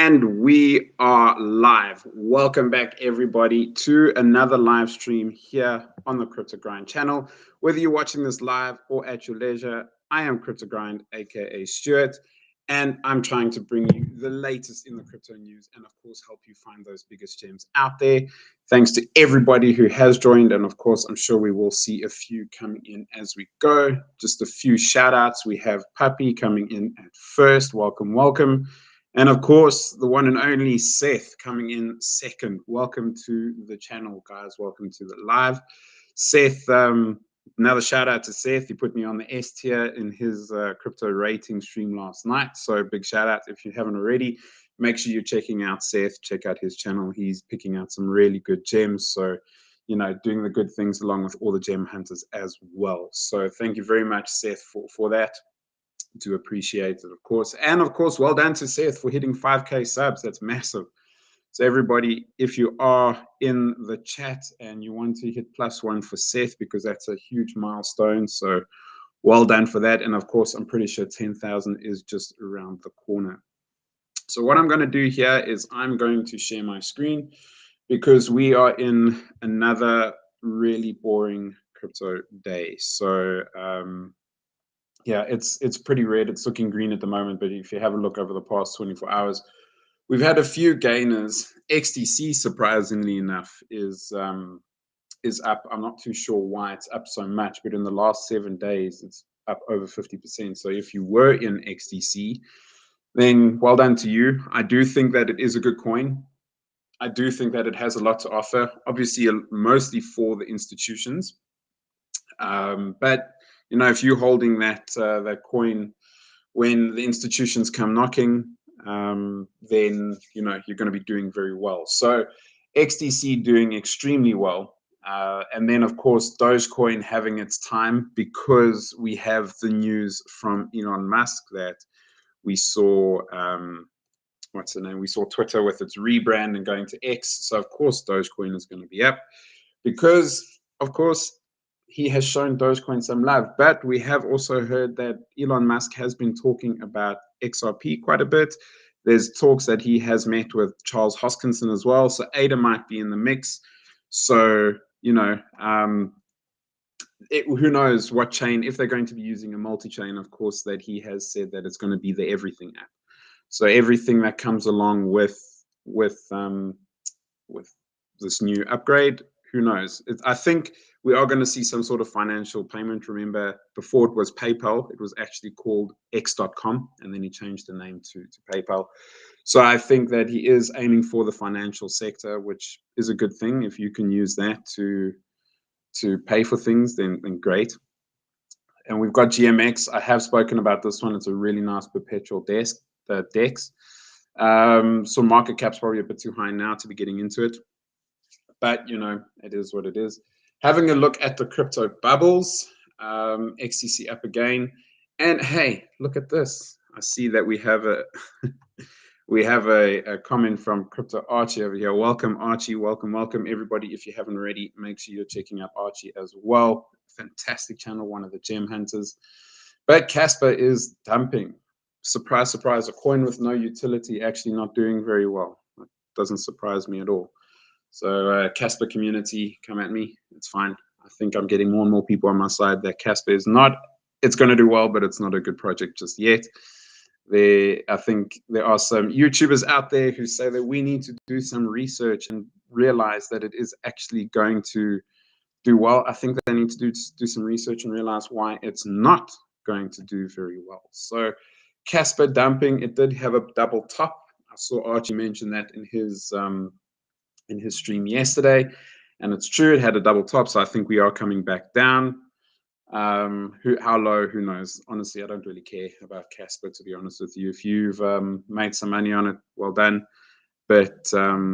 And we are live. Welcome back, everybody, to another live stream here on the Crypto Grind channel. Whether you're watching this live or at your leisure, I am Crypto Grind, aka Stuart, and I'm trying to bring you the latest in the crypto news and, of course, help you find those biggest gems out there. Thanks to everybody who has joined, and of course, I'm sure we will see a few coming in as we go. Just a few shout outs. We have Puppy coming in at first. Welcome, welcome. And of course, the one and only Seth coming in second. Welcome to the channel, guys. Welcome to the live. Seth, another shout out to Seth. He put me on the S tier in his crypto rating stream last night. So big shout out if you haven't already. Make sure you're checking out Seth. Check out his channel. He's picking out some really good gems. So, you know, doing the good things along with all the gem hunters as well. So thank you very much, Seth, for that. Do appreciate it, of course. And of course, well done to Seth for hitting 5K subs. That's massive. So everybody, if you are in the chat and you want to hit +1 for Seth, because that's a huge milestone. So well done for that. And of course, I'm pretty sure 10,000 is just around the corner. So what I'm going to do here is I'm going to share my screen because we are in another really boring crypto day. So, yeah, it's pretty red. It's looking green at the moment, but if you have a look over the past 24 hours, we've had a few gainers. XDC, surprisingly enough, is up. I'm not too sure why it's up so much, but in the last 7 days, it's up over 50%. So if you were in XDC, then well done to you. I do think that it is a good coin. I do think that it has a lot to offer. Obviously, mostly for the institutions, but you know, if you're holding that coin when the institutions come knocking, then you know you're going to be doing very well. So XDC doing extremely well, and then of course Dogecoin having its time because we have the news from Elon Musk that we saw. What's the name? We saw Twitter with its rebrand and going to X. So of course Dogecoin is going to be up because of course he has shown Dogecoin some love, but we have also heard that Elon Musk has been talking about XRP quite a bit. There's talks that he has met with Charles Hoskinson as well, so ADA might be in the mix. So, you know, who knows what chain, if they're going to be using a multi-chain, of course, that he has said that it's going to be the everything app. So everything that comes along with this new upgrade, who knows? I think we are going to see some sort of financial payment. Remember, before it was PayPal, it was actually called X.com, and then he changed the name to PayPal. So I think that he is aiming for the financial sector, which is a good thing. If you can use that to pay for things, then great. And we've got GMX. I have spoken about this one. It's a really nice perpetual DEX. So market cap's probably a bit too high now to be getting into it. But, you know, it is what it is. Having a look at the crypto bubbles, XTC up again. And hey, look at this. I see that we have a a comment from Crypto Archie over here. Welcome, Archie. Welcome, welcome, everybody. If you haven't already, make sure you're checking out Archie as well. Fantastic channel, one of the gem hunters. But Casper is dumping. Surprise, surprise, a coin with no utility actually not doing very well. That doesn't surprise me at all. So Casper community, come at me. It's fine. I think I'm getting more and more people on my side that Casper is not, it's going to do well, but it's not a good project just yet. I think there are some YouTubers out there who say that we need to do some research and realize that it is actually going to do well. I think they need to do some research and realize why it's not going to do very well. So Casper dumping, it did have a double top. I saw Archie mention that in his stream yesterday, and it's true, it had a double top. So I think we are coming back down. How low, who knows? Honestly, I don't really care about Casper, to be honest with you. If you've made some money on it, well done. But there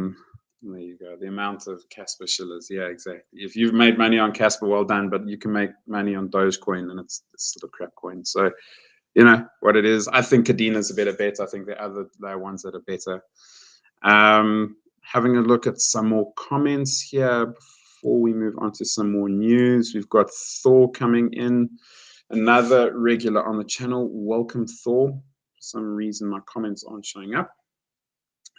you go, the amount of Casper shillers. Yeah, exactly. If you've made money on Casper, well done. But you can make money on Dogecoin, and it's still a crap coin. So you know what it is. I think Cadina's a better bet. I think there are ones that are better. Having a look at some more comments here before we move on to some more news. We've got Thor coming in, another regular on the channel. Welcome, Thor. For some reason, my comments aren't showing up.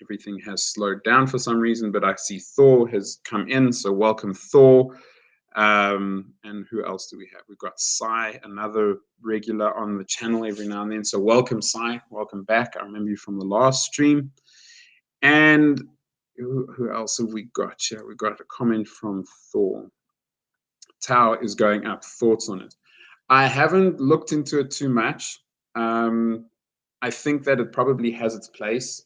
Everything has slowed down for some reason, but I see Thor has come in, so welcome Thor. And who else do we have? We've got Sai, another regular on the channel every now and then. So welcome, Sai. Welcome back. I remember you from the last stream. And who else have we got here? We got a comment from Thor. Tau is going up. Thoughts on it? I haven't looked into it too much. I think that it probably has its place.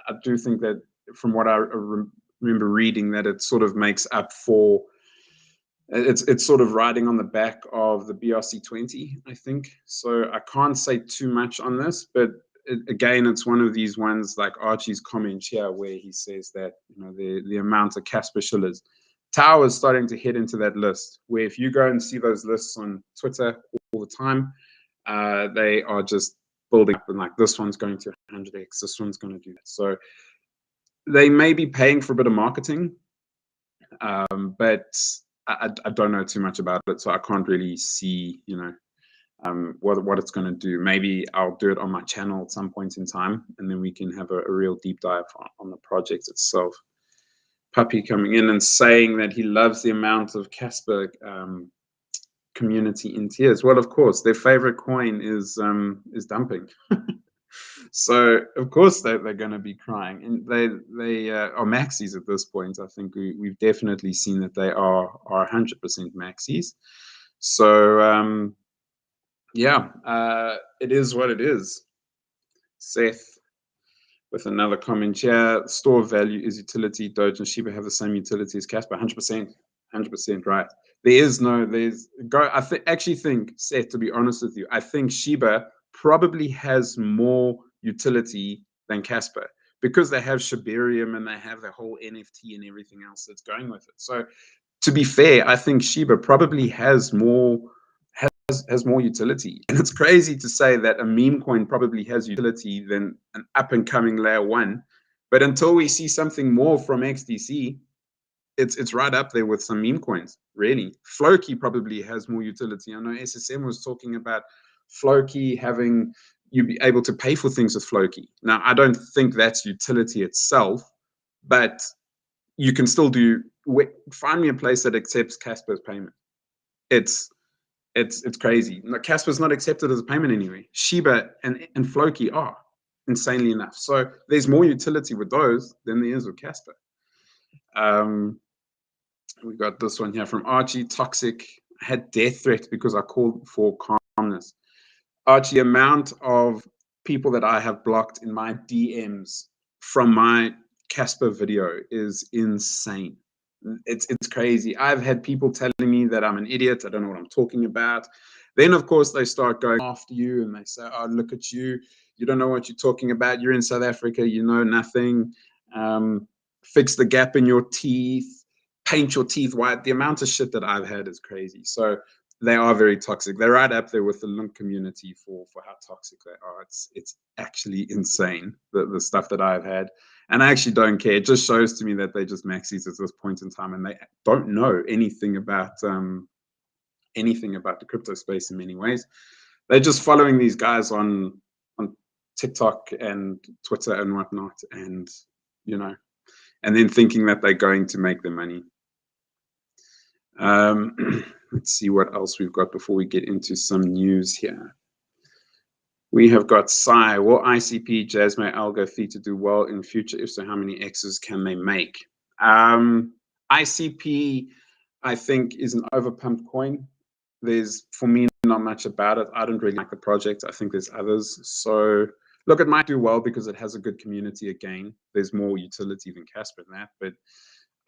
I do think that from what I remember reading, that it sort of makes up for, it's sort of riding on the back of the BRC20, I think. So I can't say too much on this, but again, it's one of these ones like Archie's comment here where he says that, you know, the amount of Casper shillers. Tau is starting to head into that list where if you go and see those lists on Twitter all the time, they are just building up, and like this one's going to 100x, this one's going to do that. So they may be paying for a bit of marketing, but I don't know too much about it, so I can't really see, you know, what it's going to do. Maybe I'll do it on my channel at some point in time, and then we can have a real deep dive on the project itself. Puppy coming in and saying that he loves the amount of Casper community in tears. Well, of course, their favorite coin is dumping. So of course they're going to be crying, and they are maxis at this point. I think we've definitely seen that they are 100% maxis. So yeah, it is what it is. Seth with another comment here. Store value is utility. Doge and Shiba have the same utility as Casper. 100% right. I actually think, Seth, to be honest with you, I think Shiba probably has more utility than Casper because they have Shibarium and they have the whole NFT and everything else that's going with it. So to be fair, I think Shiba probably has more utility. And it's crazy to say that a meme coin probably has utility than an up and coming layer one. But until we see something more from XDC, it's right up there with some meme coins, really. Floki probably has more utility. I know SSM was talking about Floki having you be able to pay for things with Floki. Now, I don't think that's utility itself, but you can still find me a place that accepts Casper's payment. It's crazy. Casper's not accepted as a payment anyway. Shiba and Floki are, insanely enough. So there's more utility with those than there is with Casper. We got this one here from Archie. Toxic. I had death threats because I called for calmness. Archie, amount of people that I have blocked in my DMs from my Casper video is insane. It's crazy. I've had people telling me that I'm an idiot. I don't know what I'm talking about. Then, of course, they start going after you and they say, oh, look at you. You don't know what you're talking about. You're in South Africa. You know nothing. Fix the gap in your teeth. Paint your teeth white. The amount of shit that I've had is crazy. So they are very toxic. They're right up there with the link community for how toxic they are. It's actually insane, the stuff that I've had. And I actually don't care. It just shows to me that they just maxis at this point in time, and they don't know anything about the crypto space in many ways. They're just following these guys on TikTok and Twitter and whatnot, and you know, and then thinking that they're going to make their money. Let's see what else we've got before we get into some news here. We have got Sai. Will ICP, Jasmine, Algo, Theta do well in future? If so, how many X's can they make? ICP, I think, is an overpumped coin. There's, for me, not much about it. I don't really like the project. I think there's others. So, look, it might do well because it has a good community again. There's more utility than Casper in that. But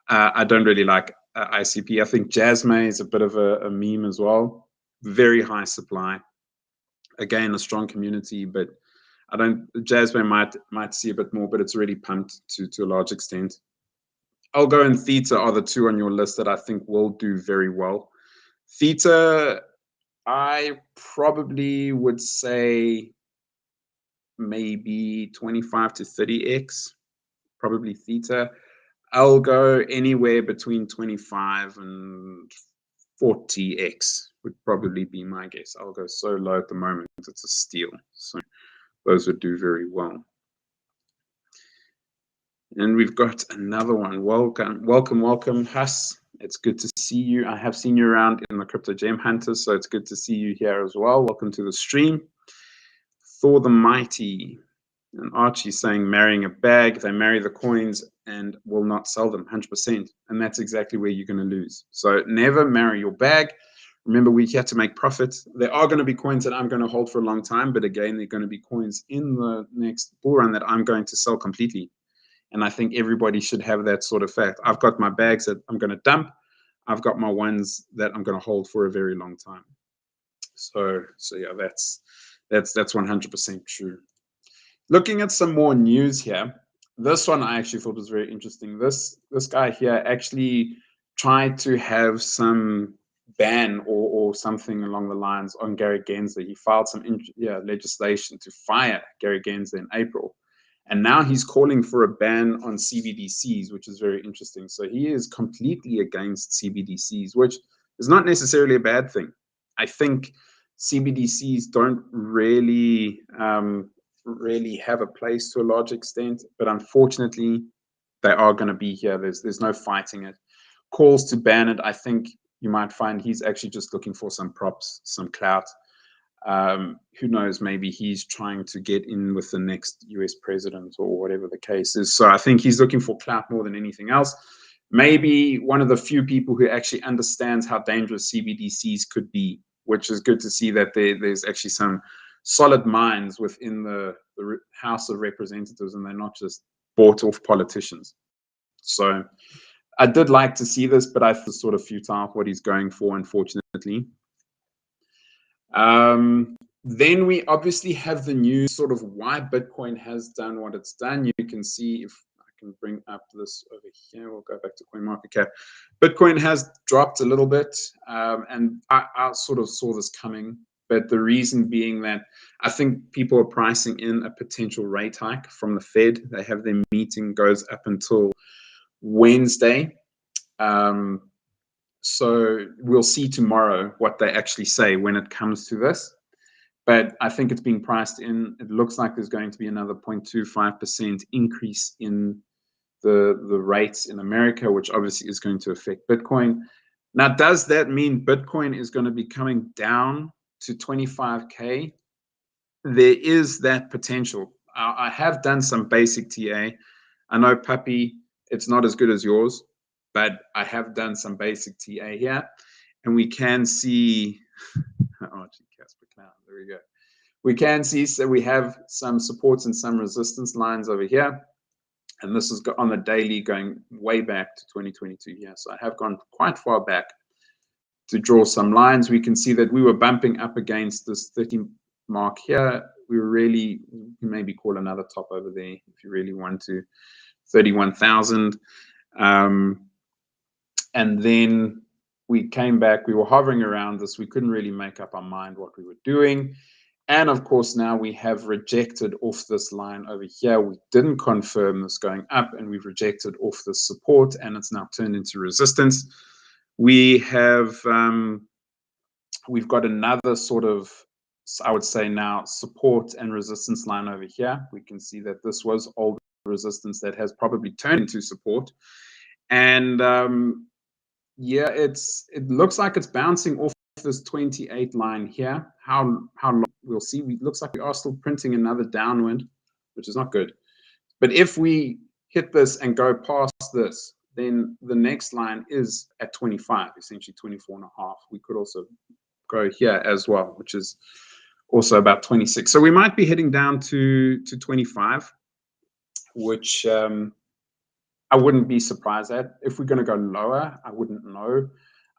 I don't really like ICP. I think Jasmine is a bit of a meme as well. Very high supply. Again, a strong community, but I don't. Jasmine might see a bit more, but it's already pumped to a large extent. Algo and Theta are the two on your list that I think will do very well. Theta, I probably would say maybe 25 to 30x, probably Theta. Algo anywhere between 25 and 40x would probably be my guess. Algo so low at the moment, it's a steal. So those would do very well. And we've got another one. Welcome, Huss. It's good to see you. I have seen you around in the Crypto Gem Hunters, so it's good to see you here as well. Welcome to the stream. Thor the Mighty. And Archie saying marrying a bag. They marry the coins and will not sell them 100%. And that's exactly where you're going to lose. So never marry your bag. Remember, we have to make profits. There are going to be coins that I'm going to hold for a long time. But again, there are going to be coins in the next bull run that I'm going to sell completely. And I think everybody should have that sort of fact. I've got my bags that I'm going to dump. I've got my ones that I'm going to hold for a very long time. So yeah, that's 100% true. Looking at some more news here, this one I actually thought was very interesting. This guy here actually tried to have some ban or something along the lines on Gary Gensler. He filed some legislation to fire Gary Gensler in April. And now he's calling for a ban on CBDCs, which is very interesting. So he is completely against CBDCs, which is not necessarily a bad thing. I think CBDCs don't really have a place to a large extent, but unfortunately, they are going to be here. There's no fighting it. Calls to ban it, I think you might find he's actually just looking for some props, some clout. Who knows, maybe he's trying to get in with the next US president or whatever the case is. So I think he's looking for clout more than anything else. Maybe one of the few people who actually understands how dangerous CBDCs could be, which is good to see that there's actually some solid minds within the House of Representatives, and they're not just bought off politicians. So I did like to see this, but I feel sort of futile what he's going for, unfortunately. Then we obviously have the news sort of why Bitcoin has done what it's done. You can see, if I can bring up this over here, we'll go back to CoinMarketCap. Bitcoin has dropped a little bit, and I sort of saw this coming. But the reason being that I think people are pricing in a potential rate hike from the Fed. They have their meeting goes up until Wednesday. So we'll see tomorrow what they actually say when it comes to this. But I think it's being priced in. It looks like there's going to be another 0.25% increase in the rates in America, which obviously is going to affect Bitcoin. Now, does that mean Bitcoin is going to be coming down to 25K? There is that potential. I have done some basic TA. I know, Puppy, it's not as good as yours, but I have done some basic TA here, and we can see, oh, Casper Clown, there we go. We can see, so we have some supports and some resistance lines over here, and this is on the daily going way back to 2022 here. So I have gone quite far back to draw some lines. We can see that we were bumping up against this 30 mark here. We were really, maybe call another top over there if you really want to, 31,000. And then we came back, we were hovering around this. We couldn't really make up our mind what we were doing. And of course, now we have rejected off this line over here. We didn't confirm this going up, and we've rejected off the support, and it's now turned into resistance. We have, we've got another sort of, I would say now, support and resistance line over here. We can see that this was old resistance that has probably turned into support. And yeah, it looks like it's bouncing off this 28 line here. How long we'll see. It looks like we are still printing another downward, which is not good. But if we hit this and go past this, then the next line is at 25, essentially 24.5. We could also go here as well, which is also about 26. So we might be heading down to 25, which I wouldn't be surprised at. If we're going to go lower, I wouldn't know.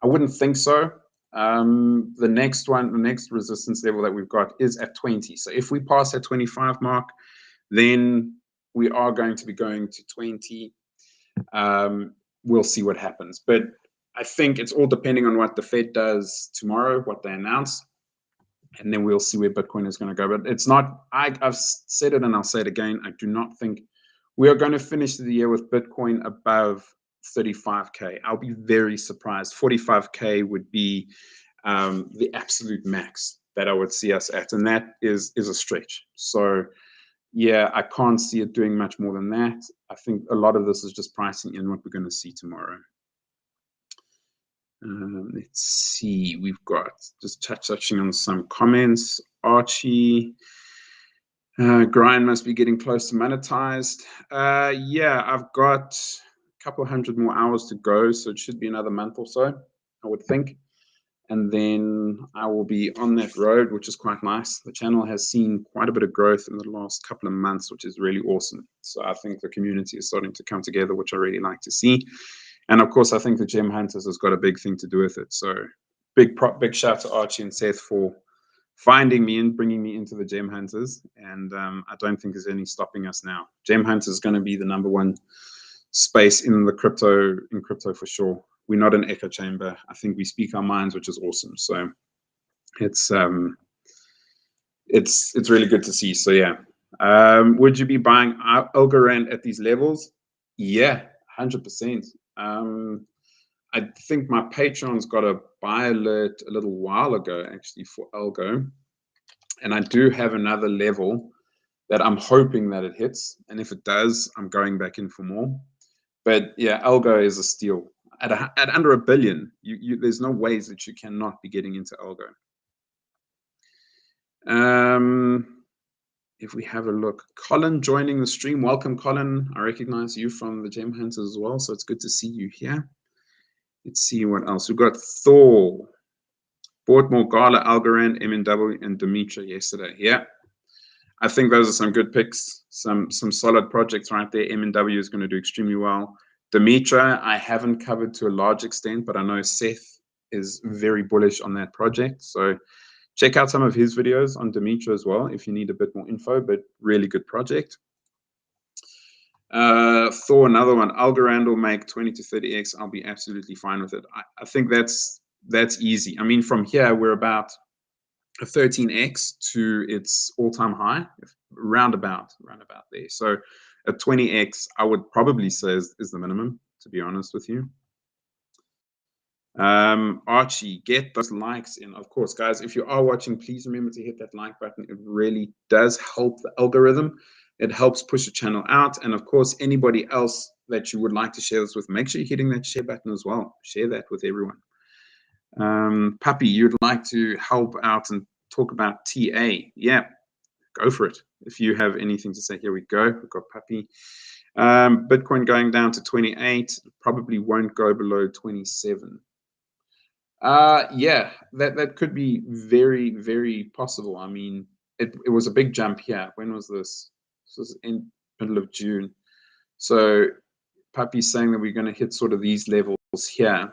I wouldn't think so. The next one, the next resistance level that we've got is at 20. So if we pass that 25 mark, then we are going to be going to 20. We'll see what happens. But I think it's all depending on what the Fed does tomorrow, what they announce, and then we'll see where Bitcoin is going to go. But it's not, I've said it and I'll say it again, I do not think we are going to finish the year with Bitcoin above 35K. I'll be very surprised. 45K would be the absolute max that I would see us at, and that is a stretch. So yeah, I can't see it doing much more than that. I think a lot of this is just pricing in what we're going to see tomorrow. Let's see, we've got just touching on some comments. Archie, grind must be getting close to monetized. Yeah, I've got a couple hundred more hours to go, so it should be another month or so, I would think. And then I will be on that road, which is quite nice. The channel has seen quite a bit of growth in the last couple of months, which is really awesome. So I think the community is starting to come together, which I really like to see. And of course, I think the Gem Hunters has got a big thing to do with it. So big shout to Archie and Seth for finding me and bringing me into the Gem Hunters. And I don't think there's any stopping us now. Gem Hunters is going to be the #1 space in the crypto for sure. We're not an echo chamber. I think we speak our minds, which is awesome. So it's really good to see. So yeah, would you be buying Algorand at these levels? Yeah, 100%. I think my Patreon's got a buy alert a little while ago, actually, for Algo, and I do have another level that I'm hoping that it hits, and if it does, I'm going back in for more. But yeah, Algo is a steal. At under $1 billion, there's no ways that you cannot be getting into Algo. If we have a look, Colin joining the stream. Welcome, Colin. I recognize you from the Gem Hunters as well, so it's good to see you here. Let's see what else. We've got Thor. Bought more Gala, Algorand, MNW, and Dimitra yesterday. Yeah, I think those are some good picks. Some solid projects right there. MNW is going to do extremely well. Dimitra, I haven't covered to a large extent, but I know Seth is very bullish on that project. So check out some of his videos on Dimitra as well if you need a bit more info, but really good project. Thor, another one. Algorand will make 20 to 30x. I'll be absolutely fine with it. I think that's easy. I mean, from here, we're about a 13x to its all-time high, roundabout there. So a 20x, I would probably say is the minimum, to be honest with you. Archie, get those likes in. Of course, guys, if you are watching, please remember to hit that like button. It really does help the algorithm. It helps push the channel out. And of course, anybody else that you would like to share this with, make sure you're hitting that share button as well. Share that with everyone. Puppy, you'd like to help out and talk about TA? Yeah, go for it. If you have anything to say, here we go. We've got Puppy. Bitcoin going down to 28, probably won't go below 27. Yeah, that could be very, very possible. I mean, it was a big jump here. When was this? This was in middle of June. So Puppy's saying that we're going to hit sort of these levels here,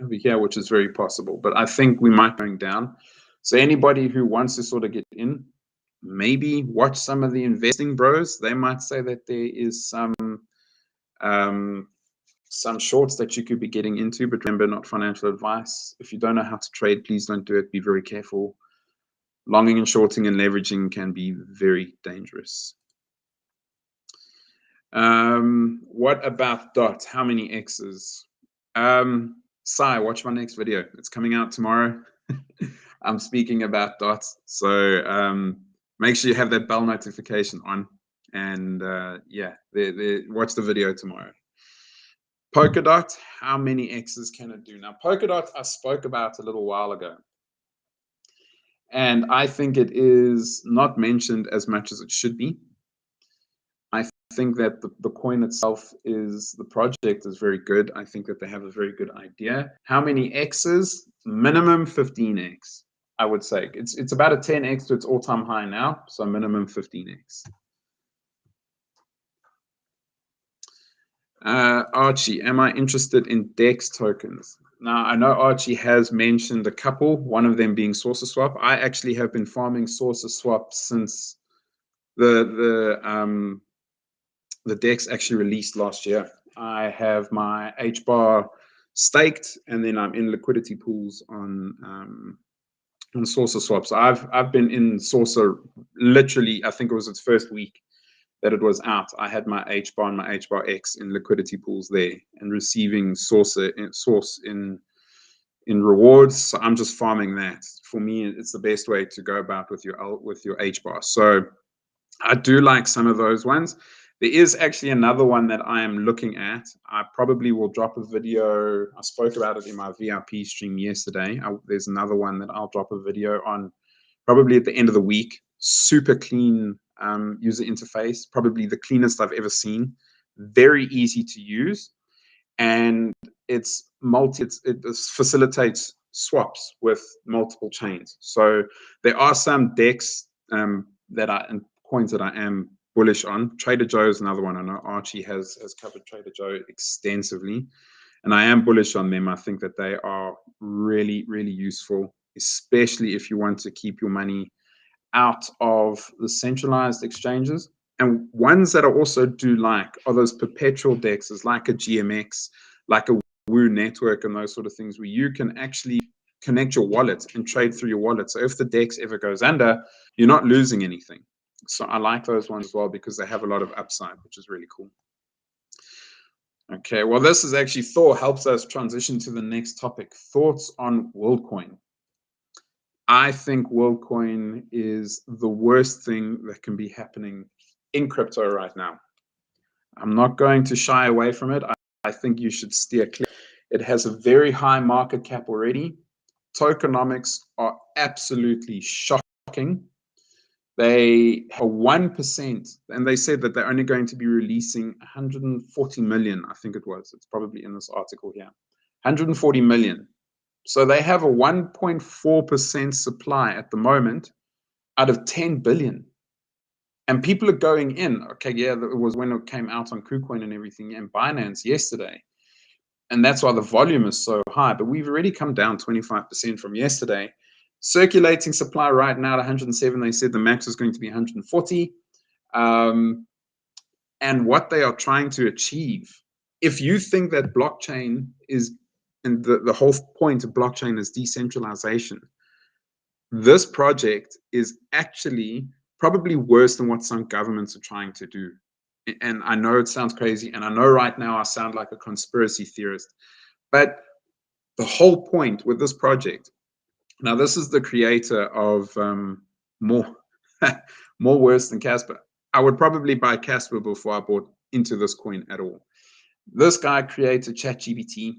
over here, which is very possible. But I think we might be going down. So anybody who wants to sort of get in, maybe watch some of the investing bros. They might say that there is some shorts that you could be getting into, but remember, not financial advice. If you don't know how to trade, please don't do it. Be very careful. Longing and shorting and leveraging can be very dangerous. What about DOT? How many X's? Sai, watch my next video. It's coming out tomorrow. I'm speaking about DOT. So make sure you have that bell notification on. And yeah, watch the video tomorrow. Polkadot, how many X's can it do? Now, Polkadot, I spoke about a little while ago. And I think it is not mentioned as much as it should be. I think that the coin itself the project is very good. I think that they have a very good idea. How many X's? Minimum 15X, I would say. It's about a 10X to its all-time high now, so minimum 15X. Archie, am I interested in DEX tokens? Now, I know Archie has mentioned a couple, one of them being Source Swap. I actually have been farming Source Swap since the DEX actually released last year. I have my HBAR staked, and then I'm in liquidity pools on Source Swap. So I've been in Source literally, I think it was its first week that it was out. I had my HBAR and my HBAR X in liquidity pools there and receiving source in rewards. So I'm just farming that. For me, it's the best way to go about with your HBAR. So I do like some of those ones. There is actually another one that I am looking at. I probably will drop a video. I spoke about it in my VIP stream yesterday. There's another one that I'll drop a video on probably at the end of the week. Super clean user interface, probably the cleanest I've ever seen. Very easy to use, and it facilitates swaps with multiple chains. So there are some decks that are and coins that I am bullish on. Trader Joe is another one. I know Archie has covered Trader Joe extensively, and I am bullish on them. I think that they are really, really useful, especially if you want to keep your money out of the centralized exchanges. And ones that I also do like are those perpetual dexes, like a GMX, like a Woo network, and those sort of things, where you can actually connect your wallet and trade through your wallet. So if the dex ever goes under, you're not losing anything. So I like those ones as well because they have a lot of upside, which is really cool. Okay, well, this is actually Thor helps us transition to the next topic. Thoughts on WorldCoin. I think WorldCoin is the worst thing that can be happening in crypto right now. I'm not going to shy away from it. I think you should steer clear. It has a very high market cap already. Tokenomics are absolutely shocking. They are 1%, and they said that they're only going to be releasing 140 million, I think it was. It's probably in this article here. 140 million. So they have a 1.4% supply at the moment out of 10 billion. And people are going in. Okay, yeah, it was when it came out on KuCoin and everything and Binance yesterday. And that's why the volume is so high. But we've already come down 25% from yesterday. Circulating supply right now at 107. They said the max is going to be 140. And what they are trying to achieve, if you think that blockchain is, and the whole point of blockchain is decentralization, this project is actually probably worse than what some governments are trying to do. And I know it sounds crazy, and I know right now I sound like a conspiracy theorist, but the whole point with this project, now this is the creator of more more worse than Casper. I would probably buy Casper before I bought into this coin at all. This guy created ChatGPT.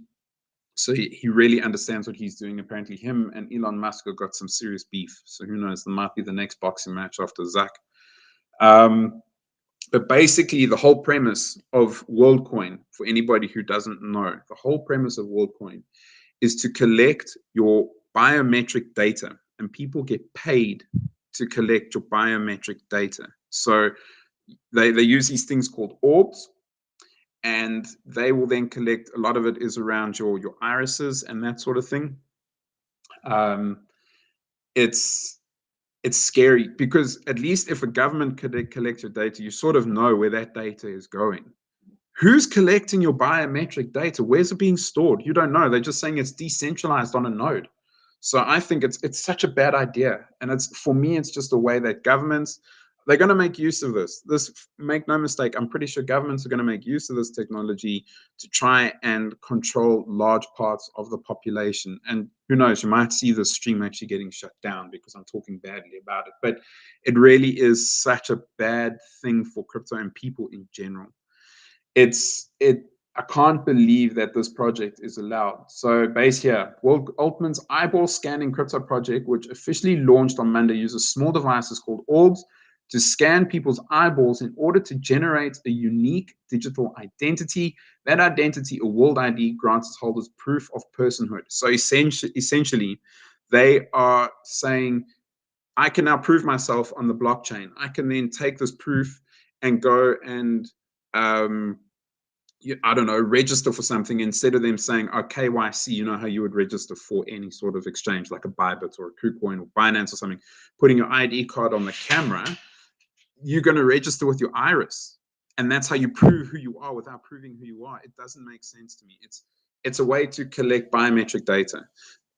So he really understands what he's doing. Apparently, him and Elon Musk have got some serious beef. So who knows? There might be the next boxing match after Zach. But basically, the whole premise of WorldCoin, for anybody who doesn't know, the whole premise of WorldCoin is to collect your biometric data, and people get paid to collect your biometric data. So they use these things called orbs, and they will then collect, a lot of it is around your irises and that sort of thing. It's scary because at least if a government could collect your data, you sort of know where that data is going. Who's collecting your biometric data? Where's it being stored? You don't know. They're just saying it's decentralized on a node. So I think it's such a bad idea. And it's, for me, it's just a way that governments, they're going to make use of this. Make no mistake, I'm pretty sure governments are going to make use of this technology to try and control large parts of the population. And who knows, you might see the stream actually getting shut down because I'm talking badly about it. But it really is such a bad thing for crypto and people in general. I can't believe that this project is allowed. So base here, World Altman's eyeball scanning crypto project, which officially launched on Monday, uses small devices called orbs to scan people's eyeballs in order to generate a unique digital identity. That identity, a world ID, grants its holders proof of personhood. So essentially, they are saying, I can now prove myself on the blockchain. I can then take this proof and go and I don't know, register for something instead of them saying, oh, KYC, you know how you would register for any sort of exchange like a Bybit or a KuCoin or Binance or something, putting your ID card on the camera, you're going to register with your iris. And that's how you prove who you are without proving who you are. It doesn't make sense to me. It's a way to collect biometric data.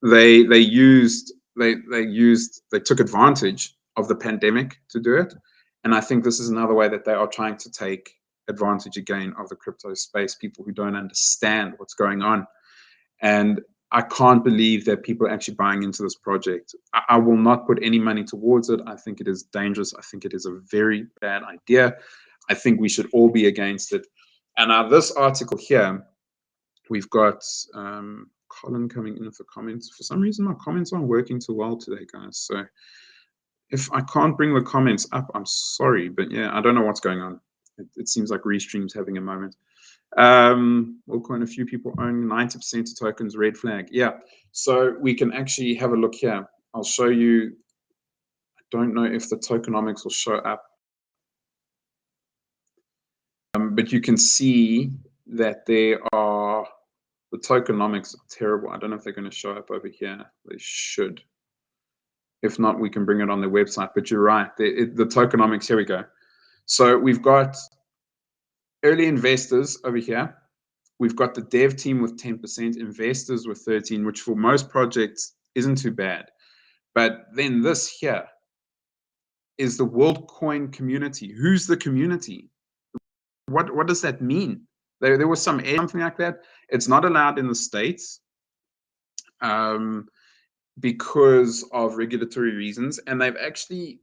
They took advantage of the pandemic to do it. And I think this is another way that they are trying to take advantage again of the crypto space, people who don't understand what's going on. And I can't believe that people are actually buying into this project. I will not put any money towards it. I think it is dangerous. I think it is a very bad idea. I think we should all be against it. And now this article here, we've got Colin coming in with the comments. For some reason, my comments aren't working too well today, guys. So if I can't bring the comments up, I'm sorry. But yeah, I don't know what's going on. It seems like Restream's having a moment. WorldCoin, a few people own 90% of tokens, red flag. Yeah, so we can actually have a look here. I'll show you. I don't know if the tokenomics will show up, but you can see that there are, the tokenomics are terrible. I don't know if they're going to show up over here. They should. If not, we can bring it on their website, but you're right. The tokenomics, here we go. So we've got early investors over here. We've got the dev team with 10%, investors with 13%, which for most projects isn't too bad. But then this here is the WorldCoin community. Who's the community? What does that mean? There was something like that. It's not allowed in the States because of regulatory reasons, and they've actually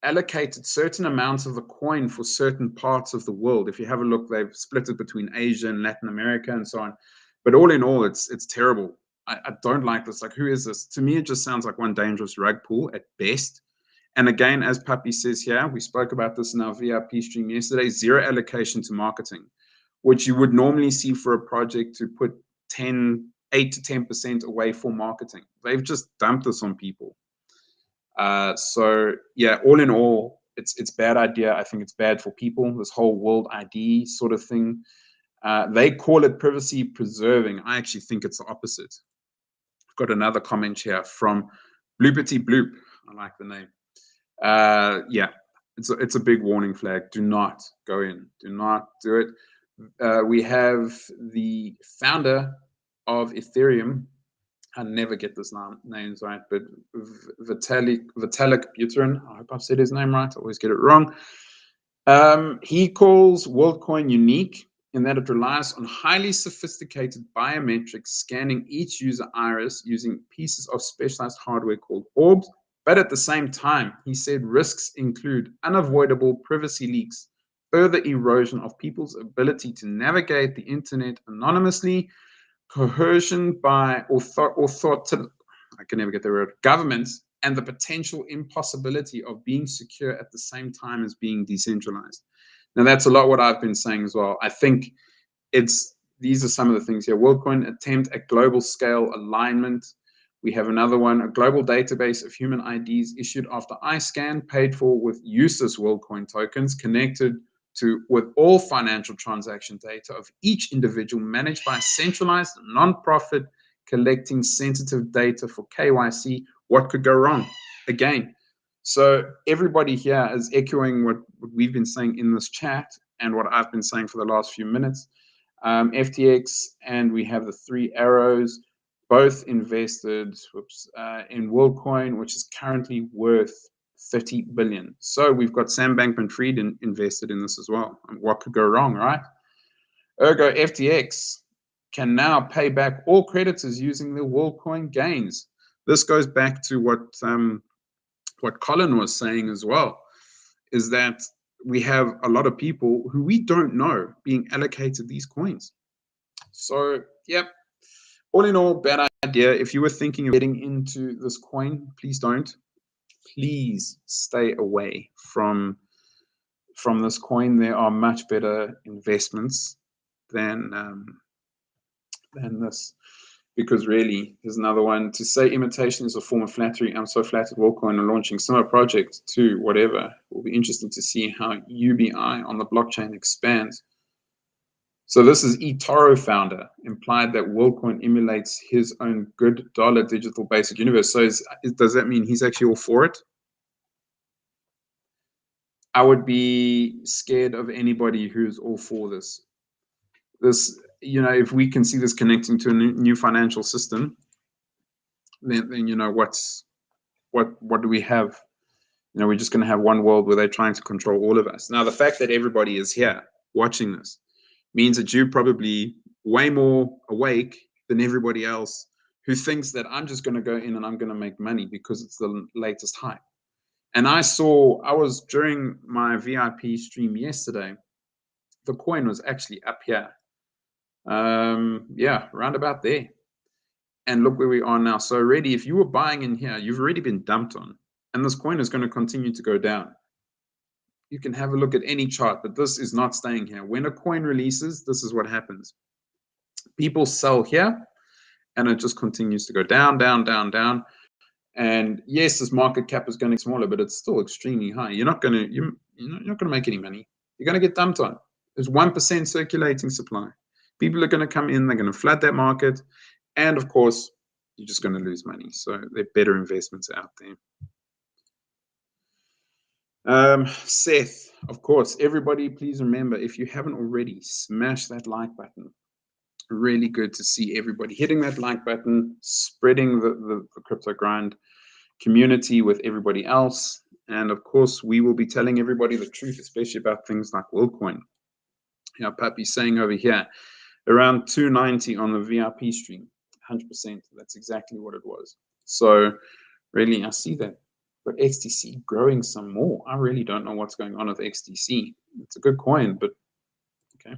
allocated certain amounts of the coin for certain parts of the world. If you have a look, they've split it between Asia and Latin America and so on. But all in all, it's terrible. I don't like this. Like, who is this? To me, it just sounds like one dangerous rug pull at best. And again, as Puppy says here, we spoke about this in our VIP stream yesterday, zero allocation to marketing, which you would normally see for a project to put 8 to 10% away for marketing. They've just dumped this on people. So yeah, all in all, it's a bad idea. I think it's bad for people, this whole world ID sort of thing. They call it privacy preserving. I actually think it's the opposite. I've got another comment here from Bloopity Bloop. I like the name. Yeah, it's a big warning flag. Do not go in. Do not do it. We have the founder of Ethereum. I never get this names right, but Vitalik Buterin. I hope I've said his name right. I always get it wrong. He calls WorldCoin unique in that it relies on highly sophisticated biometrics, scanning each user iris using pieces of specialized hardware called orbs. But at the same time, he said risks include unavoidable privacy leaks, further erosion of people's ability to navigate the internet anonymously, coercion by I can never get the word, governments, and the potential impossibility of being secure at the same time as being decentralized. Now, that's a lot what I've been saying as well. I think these are some of the things here. WorldCoin attempt at global scale alignment. We have another one, a global database of human IDs issued after iScan, paid for with useless WorldCoin tokens, connected with all financial transaction data of each individual, managed by a centralized non-profit collecting sensitive data for KYC. What could go wrong? Again, so everybody here is echoing what we've been saying in this chat and what I've been saying for the last few minutes. FTX, and we have the three arrows, both invested in WorldCoin, which is currently worth 30 billion. So we've got Sam Bankman-Fried invested in this as well. What could go wrong, right? Ergo, FTX can now pay back all creditors using their WorldCoin gains. This goes back to what Colin was saying as well, is that we have a lot of people who we don't know being allocated these coins. So, yep, all in all, bad idea. If you were thinking of getting into this coin, please don't. Please stay away from this coin. There are much better investments than this, because really, there's another one. To say imitation is a form of flattery. I'm so flattered WorldCoin are launching similar projects to whatever. It will be interesting to see how UBI on the blockchain expands. So this is eToro founder, implied that WorldCoin emulates his own good dollar digital basic universe. So does that mean he's actually all for it? I would be scared of anybody who's all for this. If we can see this connecting to a new financial system, then what do we have? We're just going to have one world where they're trying to control all of us. Now, the fact that everybody is here watching this means that you're probably way more awake than everybody else who thinks that I'm just going to go in and I'm going to make money because it's the latest hype. And I was during my VIP stream yesterday, the coin was actually up here. Yeah, around about there. And look where we are now. So already, if you were buying in here, you've already been dumped on. And this coin is going to continue to go down. You can have a look at any chart, but this is not staying here. When a coin releases, this is what happens. People sell here, and it just continues to go down, down, down, down. And yes, this market cap is going to get smaller, but it's still extremely high. You're not going to make any money. You're going to get dumped on. There's 1% circulating supply. People are going to come in. They're going to flood that market, and of course, you're just going to lose money. So there are better investments out there. Seth, of course, everybody, please remember, if you haven't already, smash that like button. Really good to see everybody hitting that like button, spreading the crypto grind community with everybody else. And of course, we will be telling everybody the truth, especially about things like WorldCoin. You know, Pappy's saying over here, around 290 on the VIP stream, 100%. That's exactly what it was. So really, I see that. But XTC growing some more. I really don't know what's going on with XTC. It's a good coin, but okay.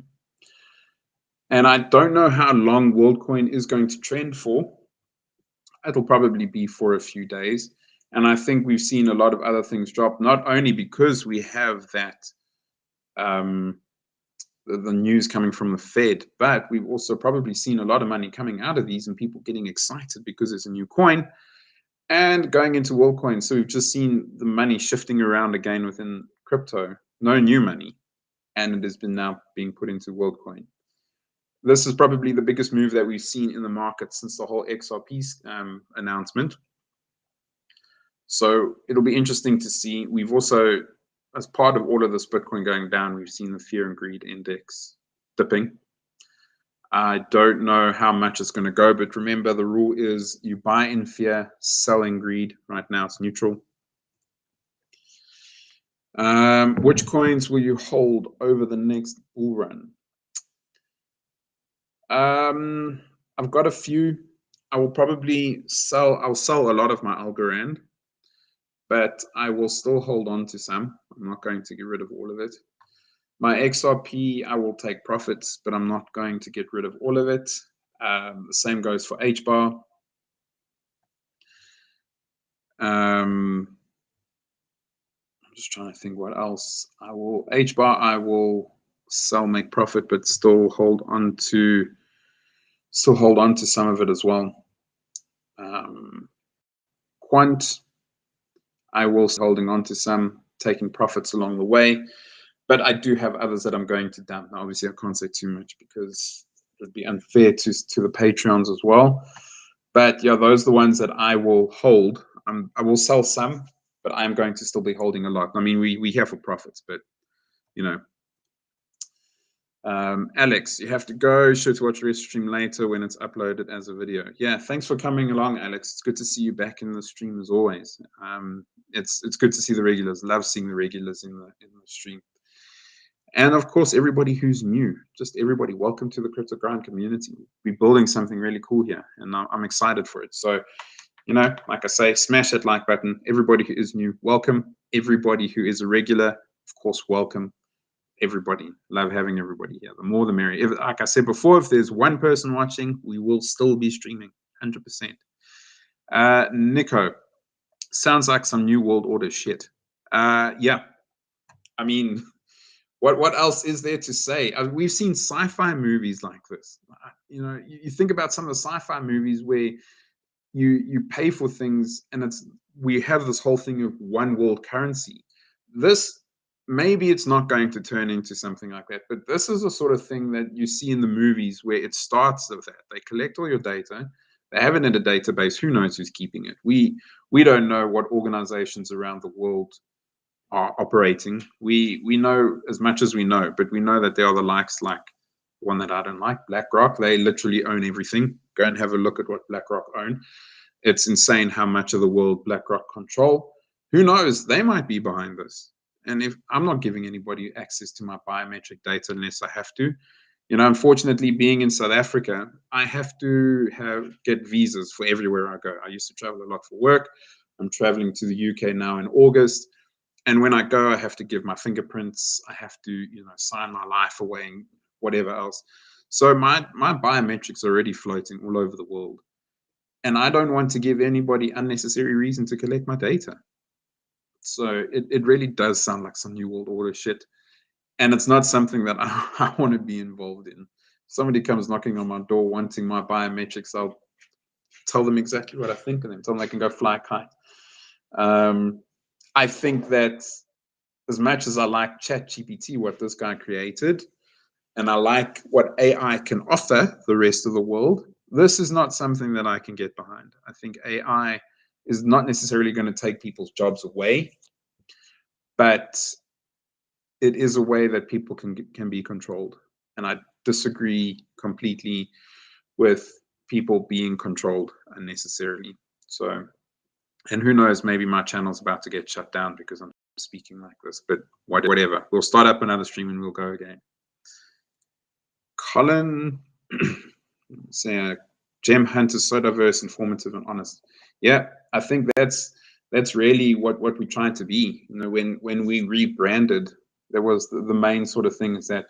And I don't know how long WorldCoin is going to trend for. It'll probably be for a few days. And I think we've seen a lot of other things drop, not only because we have that the news coming from the Fed, but we've also probably seen a lot of money coming out of these and people getting excited because it's a new coin and going into WorldCoin. So we've just seen the money shifting around again within crypto. No new money. And it has been now being put into WorldCoin. This is probably the biggest move that we've seen in the market since the whole XRP announcement. So it'll be interesting to see. We've also, as part of all of this Bitcoin going down, we've seen the fear and greed index dipping. I don't know how much it's going to go, but remember the rule is you buy in fear, sell in greed. Right now it's neutral. Which coins will you hold over the next bull run? I've got a few. I will probably sell. I'll sell a lot of my Algorand, but I will still hold on to some. I'm not going to get rid of all of it. My XRP, I will take profits, but I'm not going to get rid of all of it. The same goes for HBAR. I'm just trying to think what else. HBAR, I will sell, make profit, but still hold on to some of it as well. Quant, I will be holding on to some, taking profits along the way, but I do have others that I'm going to dump. Now, obviously, I can't say too much because it would be unfair to the Patreons as well. But yeah, those are the ones that I will hold. I will sell some, but I'm going to still be holding a lot. I mean, we here for profits, but you know. Alex, you have to go. Sure to watch the rest stream later when it's uploaded as a video. Yeah, thanks for coming along, Alex. It's good to see you back in the stream as always. It's good to see the regulars. Love seeing the regulars in the stream. And of course, everybody who's new, just everybody, welcome to the Crypto Grind community. We're building something really cool here, and I'm excited for it. So, you know, like I say, smash that like button. Everybody who is new, welcome. Everybody who is a regular, of course, welcome. Everybody, love having everybody here. The more, the merrier. Like I said before, if there's one person watching, we will still be streaming, 100%. Nico, sounds like some new world order shit. Yeah, I mean, what else is there to say? We've seen sci-fi movies like this. You know, you think about some of the sci-fi movies where you pay for things, and we have this whole thing of one world currency. This, maybe it's not going to turn into something like that, but this is the sort of thing that you see in the movies where it starts with that. They collect all your data. They have it in a database. Who knows who's keeping it? We don't know what organizations around the world are operating. We know as much as we know, but we know that there are the likes like one that I don't like, BlackRock. They literally own everything. Go and have a look at what BlackRock own. It's insane how much of the world BlackRock control. Who knows? They might be behind this. And if I'm not giving anybody access to my biometric data unless I have to, Unfortunately, being in South Africa, I have to get visas for everywhere I go. I used to travel a lot for work. I'm traveling to the UK now in August. And when I go, I have to give my fingerprints. I have to, sign my life away and whatever else. So my biometrics are already floating all over the world. And I don't want to give anybody unnecessary reason to collect my data. So it really does sound like some New World Order shit. And it's not something that I want to be involved in. If somebody comes knocking on my door wanting my biometrics, I'll tell them exactly what I think of them. Tell them they can go fly a kite. I think that as much as I like ChatGPT, what this guy created, and I like what AI can offer the rest of the world, this is not something that I can get behind. I think AI is not necessarily going to take people's jobs away, but it is a way that people can be controlled. And I disagree completely with people being controlled unnecessarily. So, and who knows, maybe my channel's about to get shut down because I'm speaking like this, but whatever. We'll start up another stream and we'll go again. Colin, say, Gem Hunt is so diverse, informative, and honest. Yeah, I think that's really what we're trying to be. When we rebranded, there was the main sort of thing is that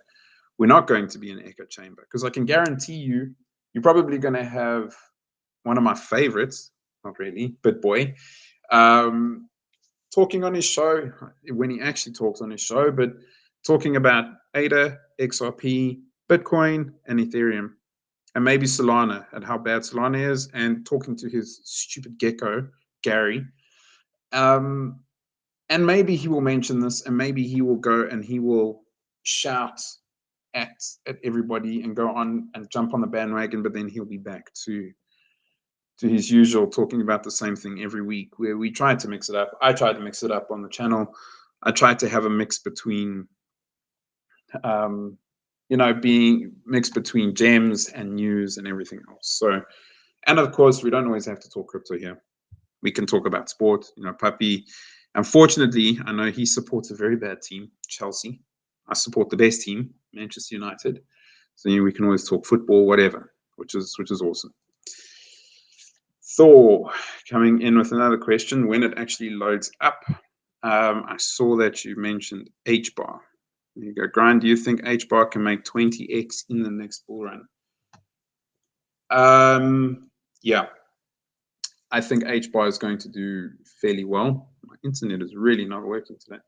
we're not going to be an echo chamber, because I can guarantee you're probably going to have one of my favorites, not really, BitBoy, talking on his show, when he actually talks on his show, but talking about ADA, XRP, Bitcoin, and Ethereum, and maybe Solana, and how bad Solana is, and talking to his stupid gecko, Gary. And maybe he will mention this, and maybe he will go and he will shout at everybody and go on and jump on the bandwagon, but then he'll be back to his usual talking about the same thing every week, where we tried to mix it up. I tried to mix it up on the channel. I tried to have a mix between being mixed between gems and news and everything else. So, and of course, we don't always have to talk crypto here. We can talk about sport. Puppy, unfortunately, I know he supports a very bad team, Chelsea. I support the best team, Manchester United. So we can always talk football, whatever, which is awesome. Thor coming in with another question: when it actually loads up. I saw that you mentioned HBAR. There you go. Grind, do you think HBAR can make 20x in the next bull run? Yeah, I think HBAR is going to do fairly well. My internet is really not working today.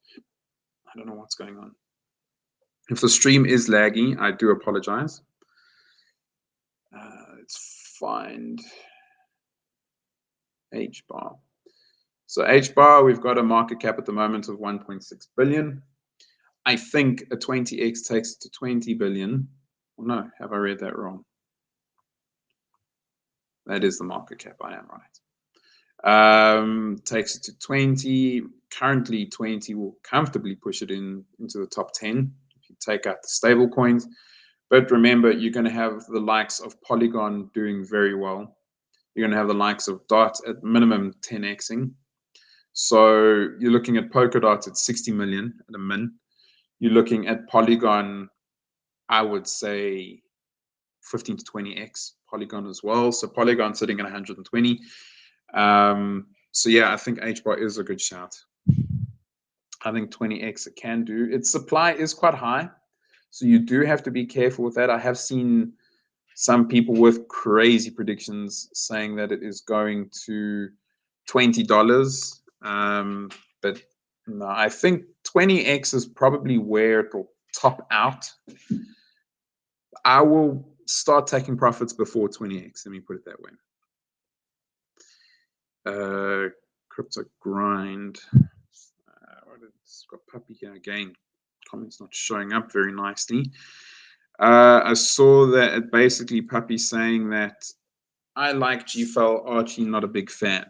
I don't know what's going on. If the stream is laggy, I do apologize. Let's find HBAR. So HBAR, we've got a market cap at the moment of 1.6 billion. I think a 20x takes it to 20 billion. Oh, no, have I read that wrong? That is the market cap. I am right. Takes it to 20. Currently, 20 will comfortably push it into the top 10 if you take out the stable coins. But remember, you're going to have the likes of Polygon doing very well. You're going to have the likes of DOT at minimum 10xing. So you're looking at Polkadot at 60 million at a min. You're looking at Polygon, I would say 15 to 20x Polygon as well. So Polygon sitting at 120. So yeah, I think HBAR is a good shout. I think 20x it can do. Its supply is quite high, so you do have to be careful with that. I have seen some people with crazy predictions saying that it is going to $20. But no, I think 20x is probably where it will top out. I will start taking profits before 20x. Let me put it that way. Crypto grind. It's got Puppy here again. Comments not showing up very nicely. I saw that it basically Puppy saying that I like GFL, Archie, not a big fan.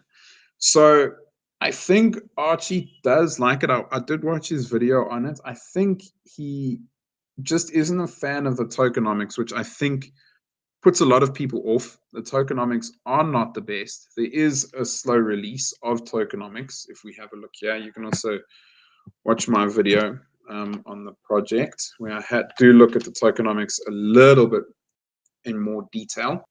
So I think Archie does like it. I did watch his video on it. I think he just isn't a fan of the tokenomics, which I think puts a lot of people off. The tokenomics are not the best. There is a slow release of tokenomics. If we have a look here, you can also watch my video on the project, where I do look at the tokenomics a little bit in more detail.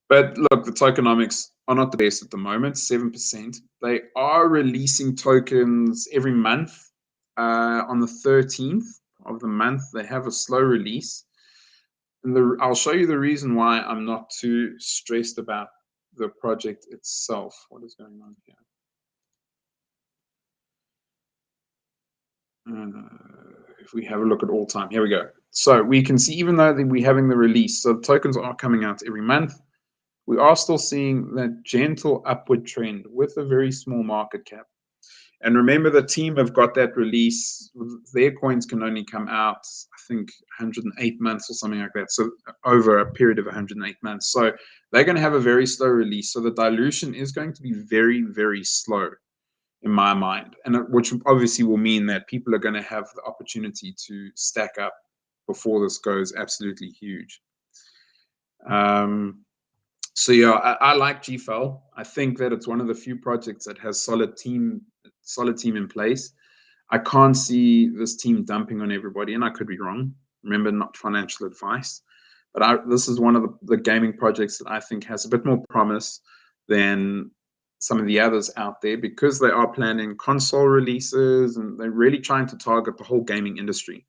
But look, the tokenomics are not the best at the moment, 7%. They are releasing tokens every month. On the 13th of the month, they have a slow release. And I'll show you the reason why I'm not too stressed about the project itself. What is going on here? If we have a look at all time, here we go. So we can see, even though we're having the release, so tokens are coming out every month, we are still seeing that gentle upward trend with a very small market cap. And remember, the team have got that release. Their coins can only come out, I think, 108 months or something like that. So over a period of 108 months. So they're going to have a very slow release. So the dilution is going to be very, very slow in my mind. And which obviously will mean that people are going to have the opportunity to stack up before this goes absolutely huge. So yeah, I like GFL. I think that it's one of the few projects that has solid team in place. I can't see this team dumping on everybody, and I could be wrong. Remember, not financial advice. But this is one of the gaming projects that I think has a bit more promise than some of the others out there, because they are planning console releases and they're really trying to target the whole gaming industry,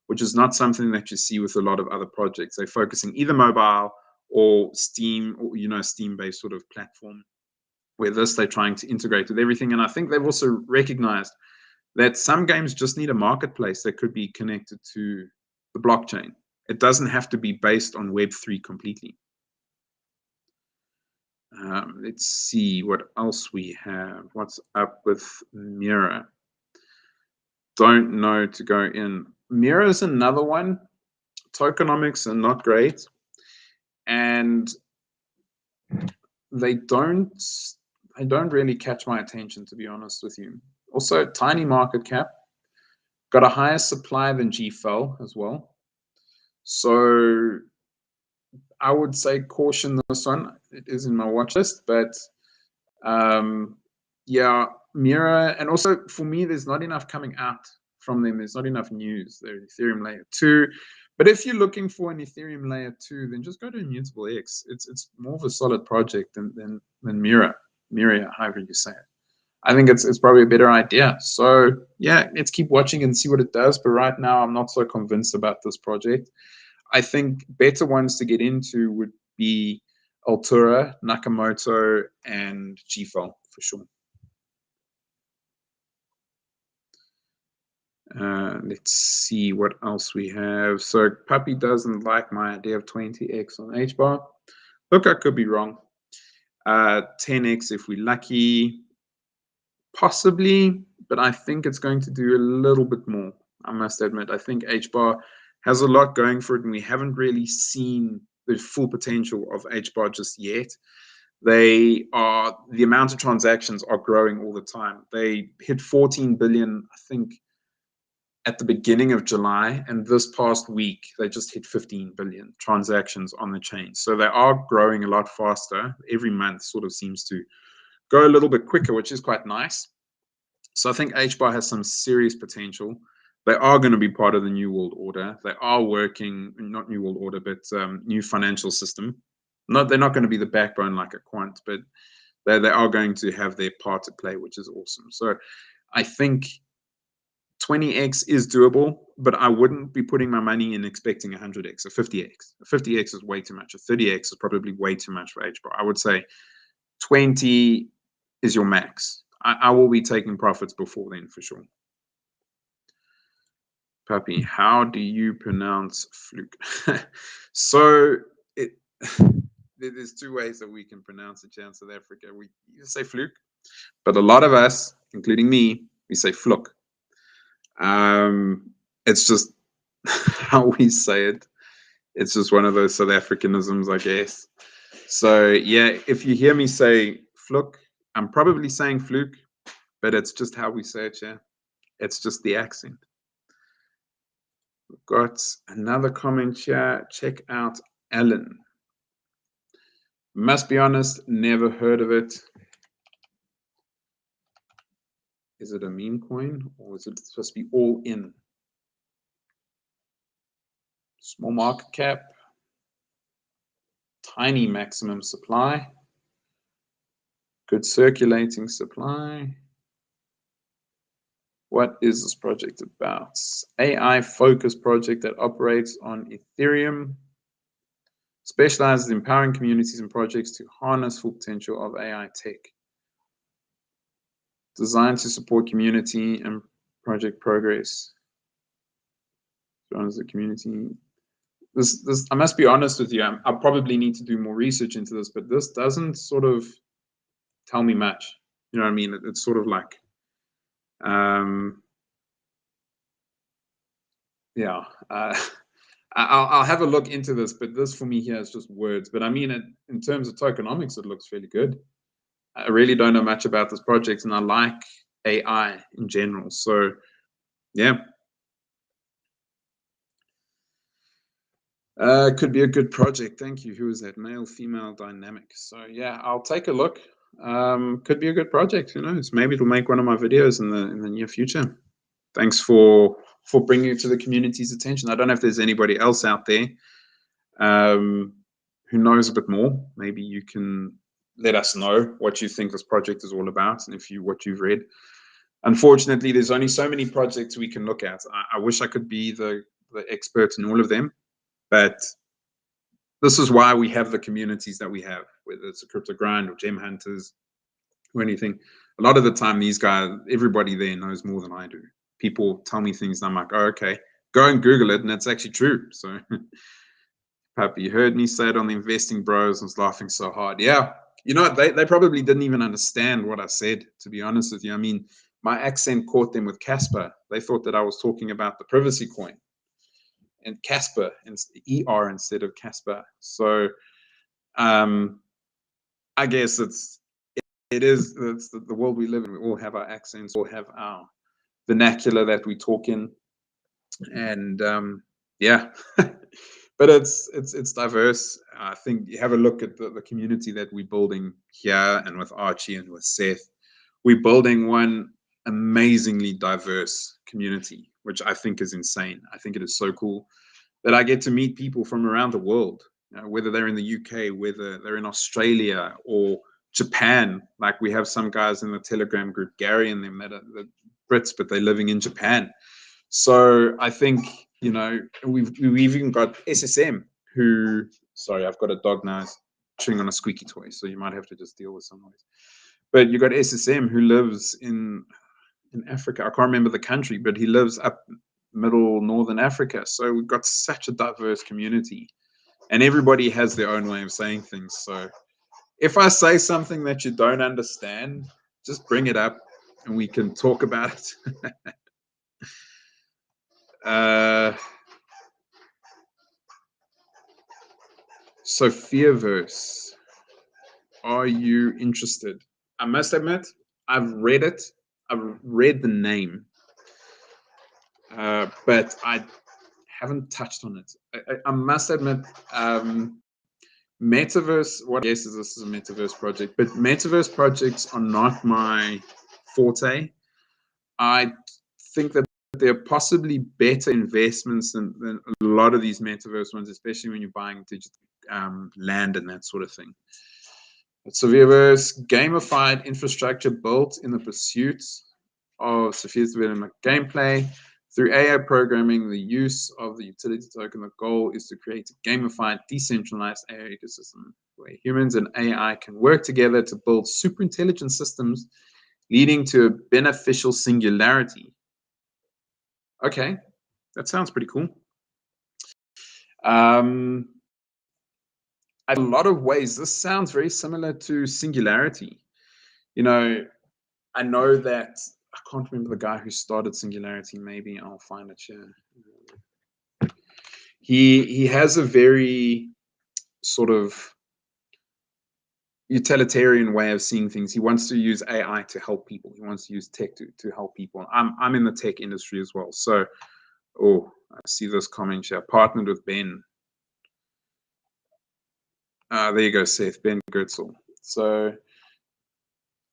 which is not something that you see with a lot of other projects. They're focusing either mobile or Steam, or Steam-based sort of platform, where they're trying to integrate with everything. And I think they've also recognized that some games just need a marketplace that could be connected to the blockchain. It doesn't have to be based on Web3 completely. Let's see what else we have. What's up with Mirror? Don't know to go in. Mirror is another one. Tokenomics are not great. And they don't really catch my attention, to be honest with you. Also, tiny market cap, got a higher supply than GFL as well. So I would say caution this one. It is in my watch list, but yeah, Mirror. And also for me, there's not enough coming out from them. There's not enough news. They're Ethereum layer 2. But if you're looking for an Ethereum layer 2, then just go to Immutable X. It's more of a solid project than Mirror, however you say it. I think it's probably a better idea. So yeah, let's keep watching and see what it does. But right now, I'm not so convinced about this project. I think better ones to get into would be Altura, Nakamoto, and GFL for sure. Let's see what else we have. So Puppy doesn't like my idea of 20x on HBAR. Look, I could be wrong. 10x if we're lucky, possibly, but I think it's going to do a little bit more. I must admit, I think HBAR has a lot going for it, and we haven't really seen the full potential of HBAR just yet. The amount of transactions are growing all the time. They hit 14 billion, I think, at the beginning of July, and this past week they just hit 15 billion transactions on the chain. So they are growing a lot faster. Every month sort of seems to go a little bit quicker, which is quite nice. So I think HBAR has some serious potential. They are going to be part of the New World Order. They are working, not New World Order, but new financial system. They're not going to be the backbone like a quant, but they are going to have their part to play, which is awesome. So I think 20x is doable, but I wouldn't be putting my money in expecting 100x or 50x. 50x is way too much. A 30x is probably way too much for HBAR. I would say 20 is your max. I will be taking profits before then for sure. Puppy, how do you pronounce fluke? So there's two ways that we can pronounce it here in South Africa. We say fluke, but a lot of us, including me, we say fluk. It's just how we say it. It's just one of those South Africanisms, I guess. So yeah, if you hear me say fluk, I'm probably saying fluke, but it's just how we say it. Yeah, it's just the accent. We've got another comment here. Check out Alan. Must be honest, never heard of it. Is it a meme coin, or is it supposed to be all in? Small market cap, tiny maximum supply, good circulating supply. What is this project about? AI focused project that operates on Ethereum, specializes in empowering communities and projects to harness full potential of AI tech. Designed to support community and project progress. Joins the community. This, I must be honest with you, I probably need to do more research into this, but this doesn't sort of tell me much. You know what I mean? It's sort of like, yeah. I'll have a look into this, but this for me here is just words. But I mean, in terms of tokenomics, it looks fairly good. I really don't know much about this project, and I like AI in general. So, yeah. Could be a good project. Thank you. Who is that? Male, female dynamic. So, yeah, I'll take a look. Could be a good project. Who knows? Maybe it'll make one of my videos in the near future. Thanks for bringing it to the community's attention. I don't know if there's anybody else out there who knows a bit more. Maybe you can let us know what you think this project is all about, and what you've read. Unfortunately, there's only so many projects we can look at. I wish I could be the expert in all of them, but this is why we have the communities that we have, whether it's a crypto grind or gem hunters or anything. A lot of the time, these guys, everybody there knows more than I do. People tell me things, and I'm like, oh, okay, go and Google it, and it's actually true. So, Puppy, you heard me say it on the Investing Bros. I was laughing so hard. Yeah, you know, they probably didn't even understand what I said, to be honest with you. I mean, my accent caught them with Casper. They thought that I was talking about the privacy coin and Casper and ER instead of Casper. So, I guess it's the world we live in. We all have our accents, we all have our vernacular that we talk in, and yeah. But it's diverse. I think you have a look at the community that we're building here, and with Archie and with Seth, we're building one amazingly diverse community, which I think is insane. I think it is so cool that I get to meet people from around the world, whether they're in the UK, whether they're in Australia or Japan. Like, we have some guys in the Telegram group, Gary and them, that are the Brits, but they're living in Japan. So I think, you know, we've even got SSM, who, sorry, I've got a dog now chewing on a squeaky toy, so you might have to just deal with some noise. But you got SSM, who lives in Africa. I can't remember the country, but he lives up middle northern Africa. So we've got such a diverse community, and everybody has their own way of saying things. So if I say something that you don't understand, just bring it up and we can talk about it. Sophiaverse, are you interested? I must admit, I've read it. I've read the name, but I haven't touched on it. I must admit, Metaverse, what I guess is this is a Metaverse project, but Metaverse projects are not my forte. I think that there are possibly better investments than a lot of these Metaverse ones, especially when you're buying digital land and that sort of thing. Sophiaverse, gamified infrastructure built in the pursuit of Sophia's development gameplay. Through AI programming, the use of the utility token, the goal is to create a gamified, decentralized AI ecosystem where humans and AI can work together to build super intelligent systems, leading to a beneficial singularity. Okay, that sounds pretty cool. In a lot of ways, this sounds very similar to Singularity. You know, I know that I can't remember the guy who started Singularity. Maybe I'll find it here. He has a very sort of utilitarian way of seeing things. He wants to use AI to help people. He wants to use tech to help people. I'm in the tech industry as well. So, oh, I see this comment here. Partnered with Ben. There you go, Seth, Ben Gertzel. So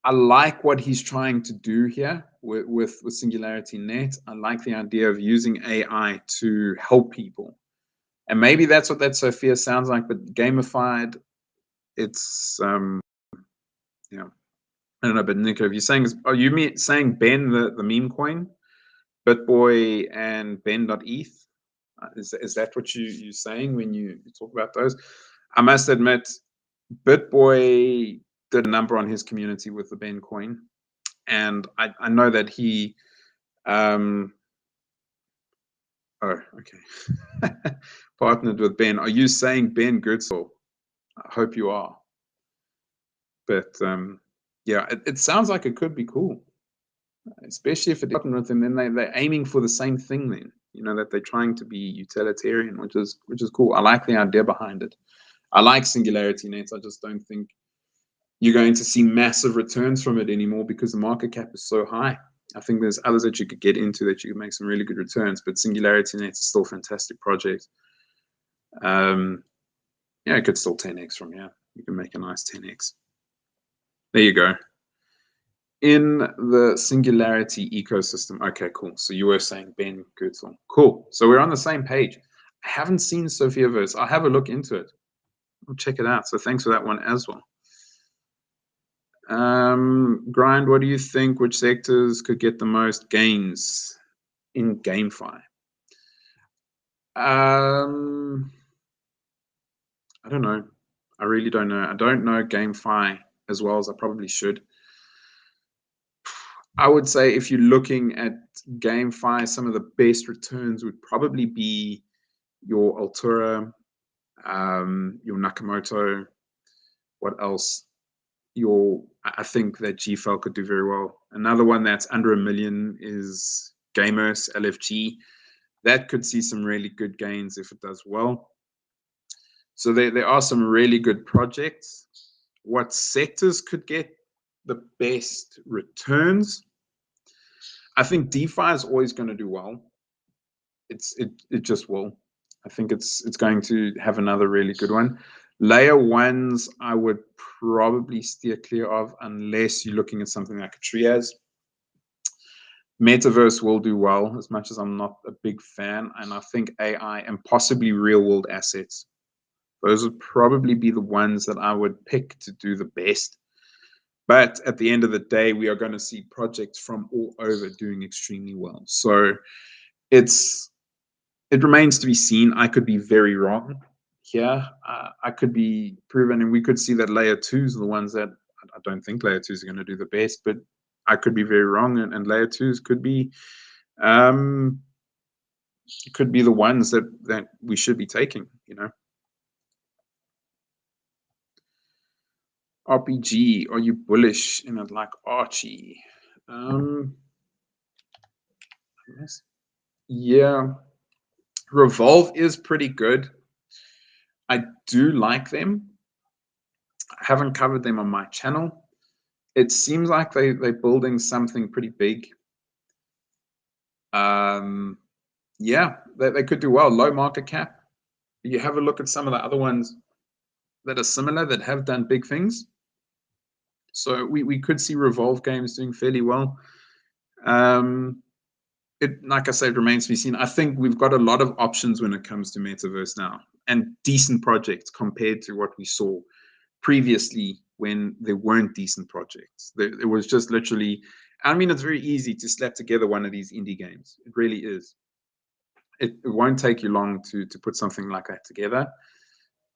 I like what he's trying to do here with Singularity Net. I like the idea of using AI to help people. And maybe that's what that Sophia sounds like, but gamified, it's yeah. I don't know, but Nico, if you're saying, are you saying Ben the meme coin, BitBoy and Ben.eth? Is that what you're saying when you talk about those? I must admit, BitBoy did a number on his community with the Ben coin, and I know that he oh, okay. Partnered with Ben. Are you saying Ben Goodsall? I hope you are. But yeah, it sounds like it could be cool, especially if it's partnered with them. Then they're aiming for the same thing. Then that they're trying to be utilitarian, which is cool. I like the idea behind it. I like Singularity Nets. I just don't think you're going to see massive returns from it anymore because the market cap is so high. I think there's others that you could get into that you could make some really good returns, but Singularity Nets is still a fantastic project. Yeah, it could still 10x from here. You can make a nice 10x. There you go. In the Singularity ecosystem. Okay, cool. So you were saying Ben Goodsall. Cool. So we're on the same page. I haven't seen Sophiaverse. I'll have a look into it. I'll check it out. So thanks for that one as well. Grind, what do you think? Which sectors could get the most gains in GameFi? I don't know. I really don't know. I don't know GameFi as well as I probably should. I would say if you're looking at GameFi, some of the best returns would probably be your Altura, your Nakamoto. What else? I think that GFL could do very well. Another one that's under $1 million is Gamers LFG. That could see some really good gains if it does well. So there are some really good projects. What sectors could get the best returns? I think DeFi is always going to do well. It just will. I think it's going to have another really good one. Layer ones, I would probably steer clear of unless you're looking at something like a Trias. Metaverse will do well, as much as I'm not a big fan. And I think AI and possibly real world assets. Those would probably be the ones that I would pick to do the best. But at the end of the day, we are going to see projects from all over doing extremely well. So it remains to be seen. I could be very wrong here. I could be proven, and we could see that layer twos are the ones that I don't think layer twos are going to do the best, but I could be very wrong, and layer twos could be the ones that we should be taking. RPG, are you bullish in it like Archie? Yeah, Revolve is pretty good. I do like them. I haven't covered them on my channel. It seems like they're building something pretty big. Yeah, they could do well. Low market cap. You have a look at some of the other ones that are similar that have done big things. So we could see Revolve games doing fairly well. Like I said, remains to be seen. I think we've got a lot of options when it comes to Metaverse now, and decent projects compared to what we saw previously when there weren't decent projects. There was just literally, I mean, it's very easy to slap together one of these indie games. It really is. It won't take you long to put something like that together.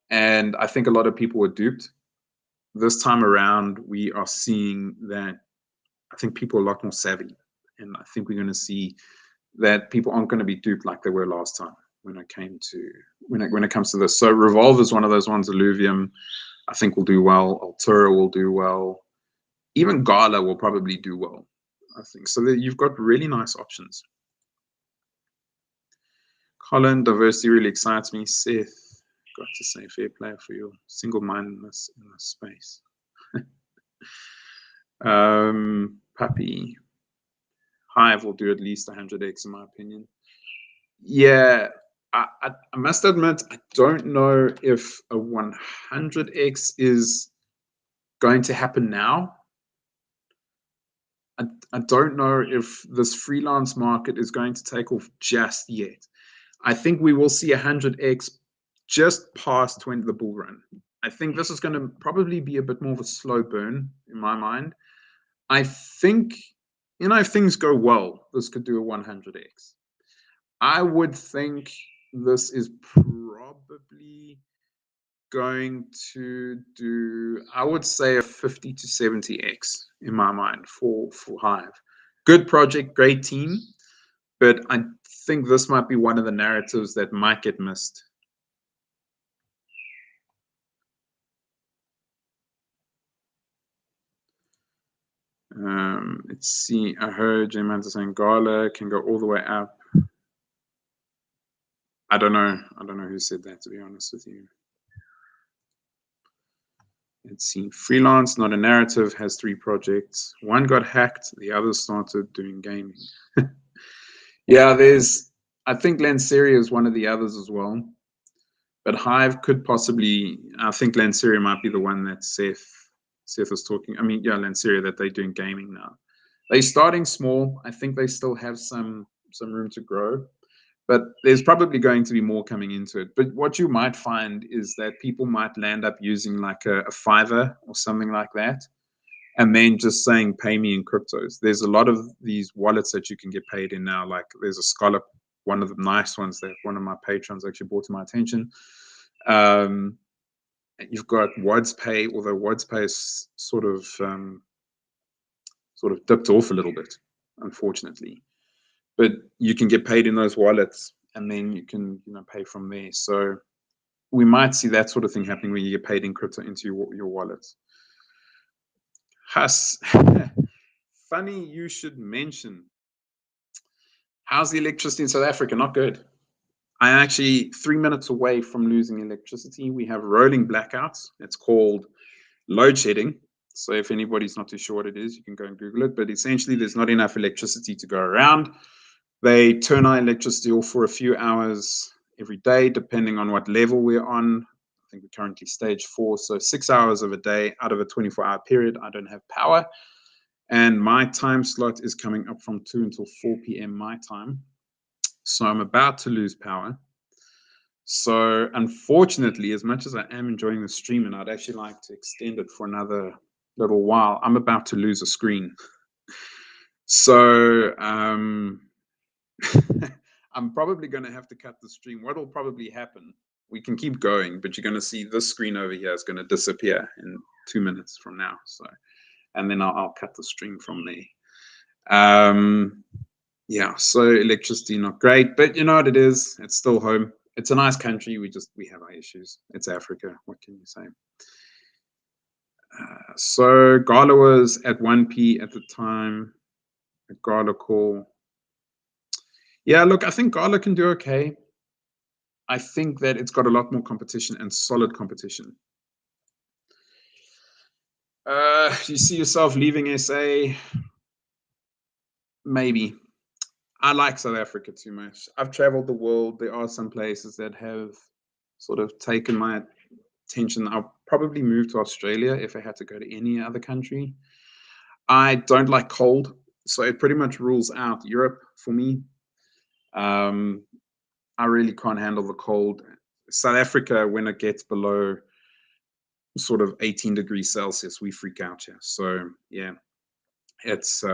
And I think a lot of people were duped. This time around, we are seeing that I think people are a lot more savvy. And I think we're going to see that people aren't going to be duped like they were last time when it comes to this. So Revolve is one of those ones. Illuvium, I think, will do well. Altura will do well. Even Gala will probably do well, I think. So you've got really nice options. Colin, diversity really excites me. Seth, got to say, fair play for your single-mindedness in this space. Puppy, Hive will do at least 100x in my opinion. Yeah, I must admit, I don't know if a 100x is going to happen now. I don't know if this freelance market is going to take off just yet. I think we will see 100x just past the bull run. I think this is going to probably be a bit more of a slow burn in my mind. I think, if things go well, this could do a 100x. I would think this is probably going to do, I would say, a 50 to 70x in my mind for Hive. Good project, great team, but I think this might be one of the narratives that might get missed. Let's see. I heard J Manta saying Gala can go all the way up. I don't know who said that, to be honest with you. Let's see. Freelance, not a narrative, has 3 projects. One got hacked, the other started doing gaming. Yeah, I think Lanceria is one of the others as well. But Hive could possibly, I think Lanceria might be the one that Seth is talking. I mean, yeah, Lanceria, that they're doing gaming now. They're starting small. I think they still have some room to grow, but there's probably going to be more coming into it. But what you might find is that people might land up using like a Fiverr or something like that, and then just saying, pay me in cryptos. There's a lot of these wallets that you can get paid in now. Like there's a Scallop, one of the nice ones that one of my patrons actually brought to my attention. You've got WORLDCOIN, although WORLDCOIN is sort of dipped off a little bit, unfortunately. But you can get paid in those wallets, and then you can pay from there. So we might see that sort of thing happening where you get paid in crypto into your wallets. Hus, funny you should mention. How's the electricity in South Africa? Not good. I'm actually 3 minutes away from losing electricity. We have rolling blackouts. It's called load shedding. So if anybody's not too sure what it is, you can go and Google it. But essentially, there's not enough electricity to go around. They turn our electricity off for a few hours every day, depending on what level we're on. I think we're currently stage 4. So 6 hours of a day out of a 24-hour period, I don't have power. And my time slot is coming up from 2 until 4 p.m. my time. So I'm about to lose power. So unfortunately, as much as I am enjoying the stream and I'd actually like to extend it for another little while, I'm about to lose a screen. So I'm probably going to have to cut the stream. What will probably happen, we can keep going, but you're going to see this screen over here is going to disappear in 2 minutes from now. So, and then I'll cut the stream from there. Yeah, so electricity not great, but you know what it is? It's still home. It's a nice country. We have our issues. It's Africa. What can you say? So Gala was at 1p at the time. A Gala call. Yeah, look, I think Gala can do okay. I think that it's got a lot more competition and solid competition. You see yourself leaving SA? Maybe. I like South Africa too much. I've traveled the world. There are some places that have sort of taken my attention. I'll probably move to Australia if I had to go to any other country. I don't like cold, so it pretty much rules out Europe for me. I really can't handle the cold. South Africa, when it gets below sort of 18 degrees Celsius, we freak out here. So yeah, it's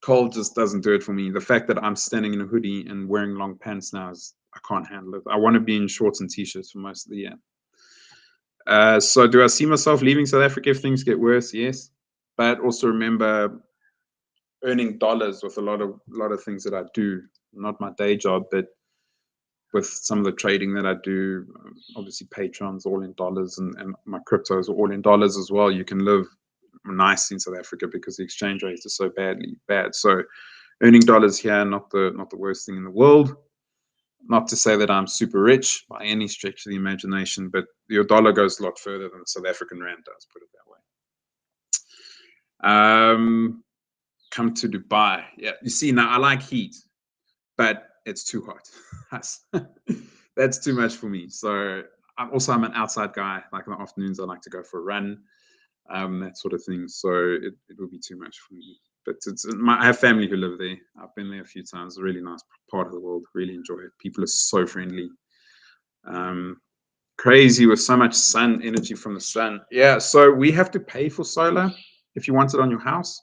cold just doesn't do it for me. The fact that I'm standing in a hoodie and wearing long pants now is, I can't handle it. I want to be in shorts and t-shirts for most of the year. So do I see myself leaving South Africa if things get worse? Yes. But also remember, earning dollars with a lot of things that I do, not my day job, but with some of the trading that I do, obviously patrons all in dollars, and my cryptos are all in dollars as well. You can live nice in South Africa because the exchange rate is so bad. So earning dollars here, not the worst thing in the world. Not to say that I'm super rich by any stretch of the imagination, but your dollar goes a lot further than the South African rand does, put it that way. Come to Dubai. Yeah, you see, now I like heat, but it's too hot. That's too much for me. So I'm an outside guy. Like in the afternoons, I like to go for a run, that sort of thing. So it will be too much for me. but I have family who live there. I've been there a few times. It's a really nice part of the world. Really enjoy it. People are so friendly. Crazy with so much sun energy from the sun. Yeah, so we have to pay for solar if you want it on your house.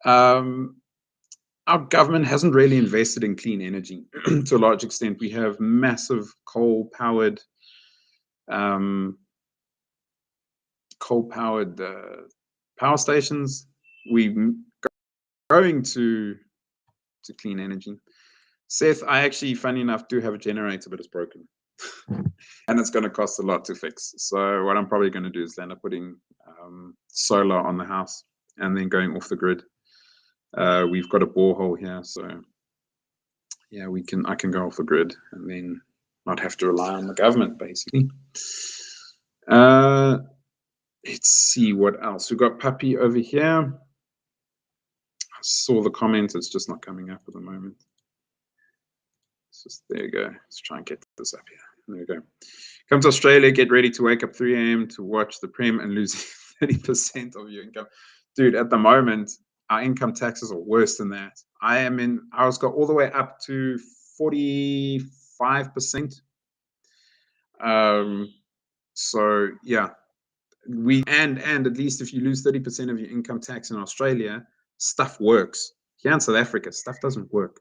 Our government hasn't really invested in clean energy to a large extent. We have massive coal-powered power stations. We're going to clean energy. Seth, I actually, funny enough, do have a generator, but it's broken. And it's going to cost a lot to fix. So what I'm probably going to do is end up putting solar on the house and then going off the grid. We've got a borehole here, so yeah, I can go off the grid and then not have to rely on the government, basically. Let's see what else. We've got Puppy over here. I saw the comment. It's just not coming up at the moment. There you go. Let's try and get this up here. There we go. Come to Australia, get ready to wake up 3 a.m. to watch the Prem and lose 30% of your income. Dude, at the moment, our income taxes are worse than that. I was got all the way up to 45%. So yeah, and at least if you lose 30% of your income tax in Australia, stuff works. Here in South Africa, stuff doesn't work.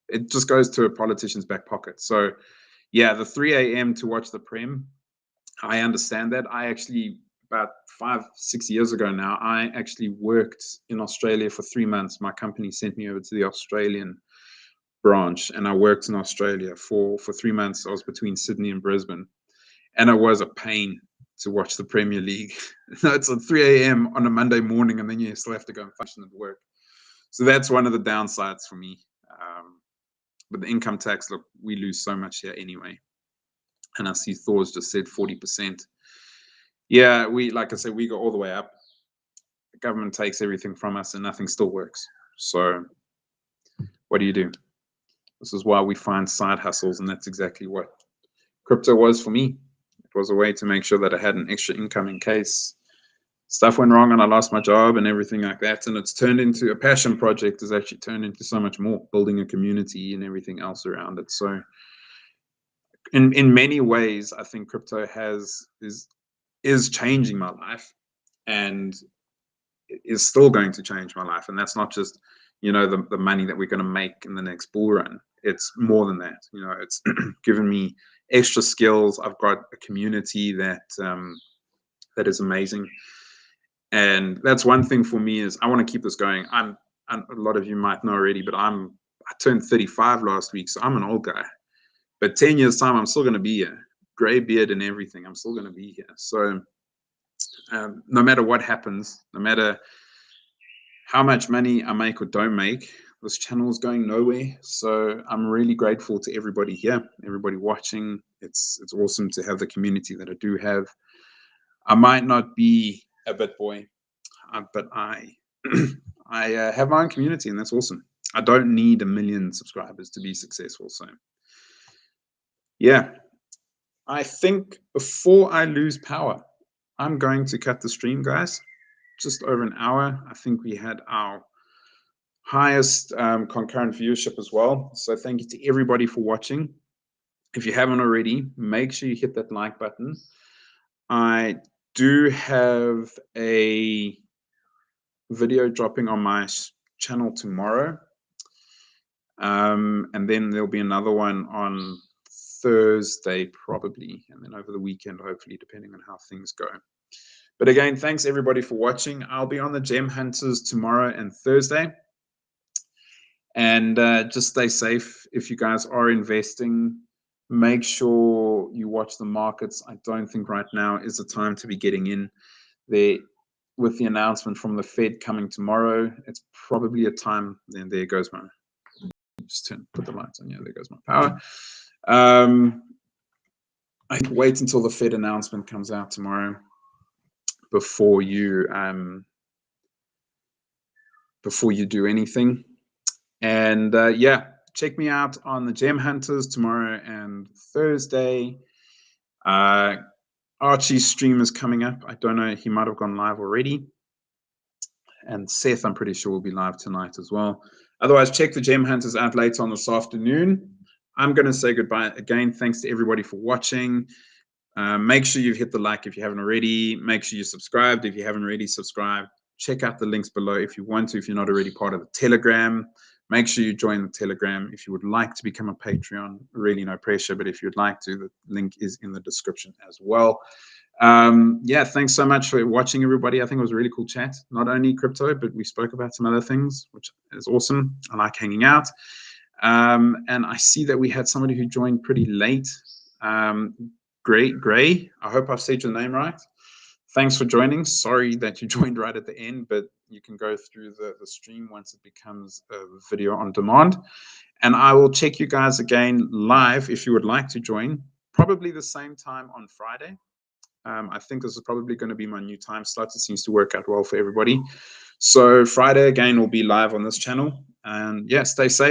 It just goes to a politician's back pocket. So yeah, the 3 a.m. to watch the Prem, I understand that. I actually, about 5-6 years ago now, I actually worked in Australia for 3 months. My company sent me over to the Australian branch, and I worked in Australia for 3 months. I was between Sydney and Brisbane, and it was a pain to watch the Premier League. It's at 3 a.m. on a Monday morning, and then you still have to go and function at work. So that's one of the downsides for me. But the income tax, look, we lose so much here anyway. And I see Thor's just said 40%. Yeah, like I said, we go all the way up. The government takes everything from us and nothing still works. So what do you do? This is why we find side hustles, and that's exactly what crypto was for me. It was a way to make sure that I had an extra income in case stuff went wrong and I lost my job and everything like that. And it's turned into a passion project, has actually turned into so much more, building a community and everything else around it. So in many ways, I think crypto is changing my life, and is still going to change my life. And that's not just, the money that we're going to make in the next bull run. It's more than that. It's given me extra skills. I've got a community that is amazing. And that's one thing for me, is I want to keep this going. A lot of you might know already, but I turned 35 last week, so I'm an old guy. But 10 years time, I'm still going to be here. Gray beard and everything, I'm still going to be here. So no matter what happens, no matter how much money I make or don't make, this channel is going nowhere. So I'm really grateful to everybody here, everybody watching. It's awesome to have the community that I do have. I might not be a BitBoy, but I have my own community, and that's awesome. I don't need 1 million subscribers to be successful. So yeah, I think before I lose power, I'm going to cut the stream, guys. Just over an hour. I think we had our highest concurrent viewership as well. So thank you to everybody for watching. If you haven't already, make sure you hit that like button. I do have a video dropping on my channel tomorrow. And then there'll be another one on Thursday probably, and then over the weekend hopefully, depending on how things go. But again, thanks everybody for watching. I'll be on the Gem Hunters tomorrow and Thursday. And just stay safe. If you guys are investing, make sure you watch the markets. I don't think right now is the time to be getting in there. With the announcement from the Fed coming tomorrow, it's probably a time. Then there goes my, just put the lights on. Yeah, there goes my power. I wait until the Fed announcement comes out tomorrow before you do anything. And yeah, check me out on the Gem Hunters tomorrow and Thursday. Archie's stream is coming up. I don't know, he might have gone live already. And Seth, I'm pretty sure, will be live tonight as well. Otherwise, check the Gem Hunters out later on this afternoon. I'm going to say goodbye again. Thanks to everybody for watching. Make sure you've hit the like if you haven't already. Make sure you subscribed if you haven't already subscribed. Check out the links below if you want to, if you're not already part of the Telegram. Make sure you join the Telegram. If you would like to become a Patreon, really no pressure, but if you'd like to, the link is in the description as well. Yeah, thanks so much for watching, everybody. I think it was a really cool chat. Not only crypto, but we spoke about some other things, which is awesome. I like hanging out. And I see that we had somebody who joined pretty late. Gray, I hope I've said your name right. Thanks for joining. Sorry that you joined right at the end, but you can go through the stream once it becomes a video on demand. And I will check you guys again live if you would like to join, probably the same time on Friday. I think this is probably going to be my new time slot. It seems to work out well for everybody. So Friday again will be live on this channel. And yeah, stay safe.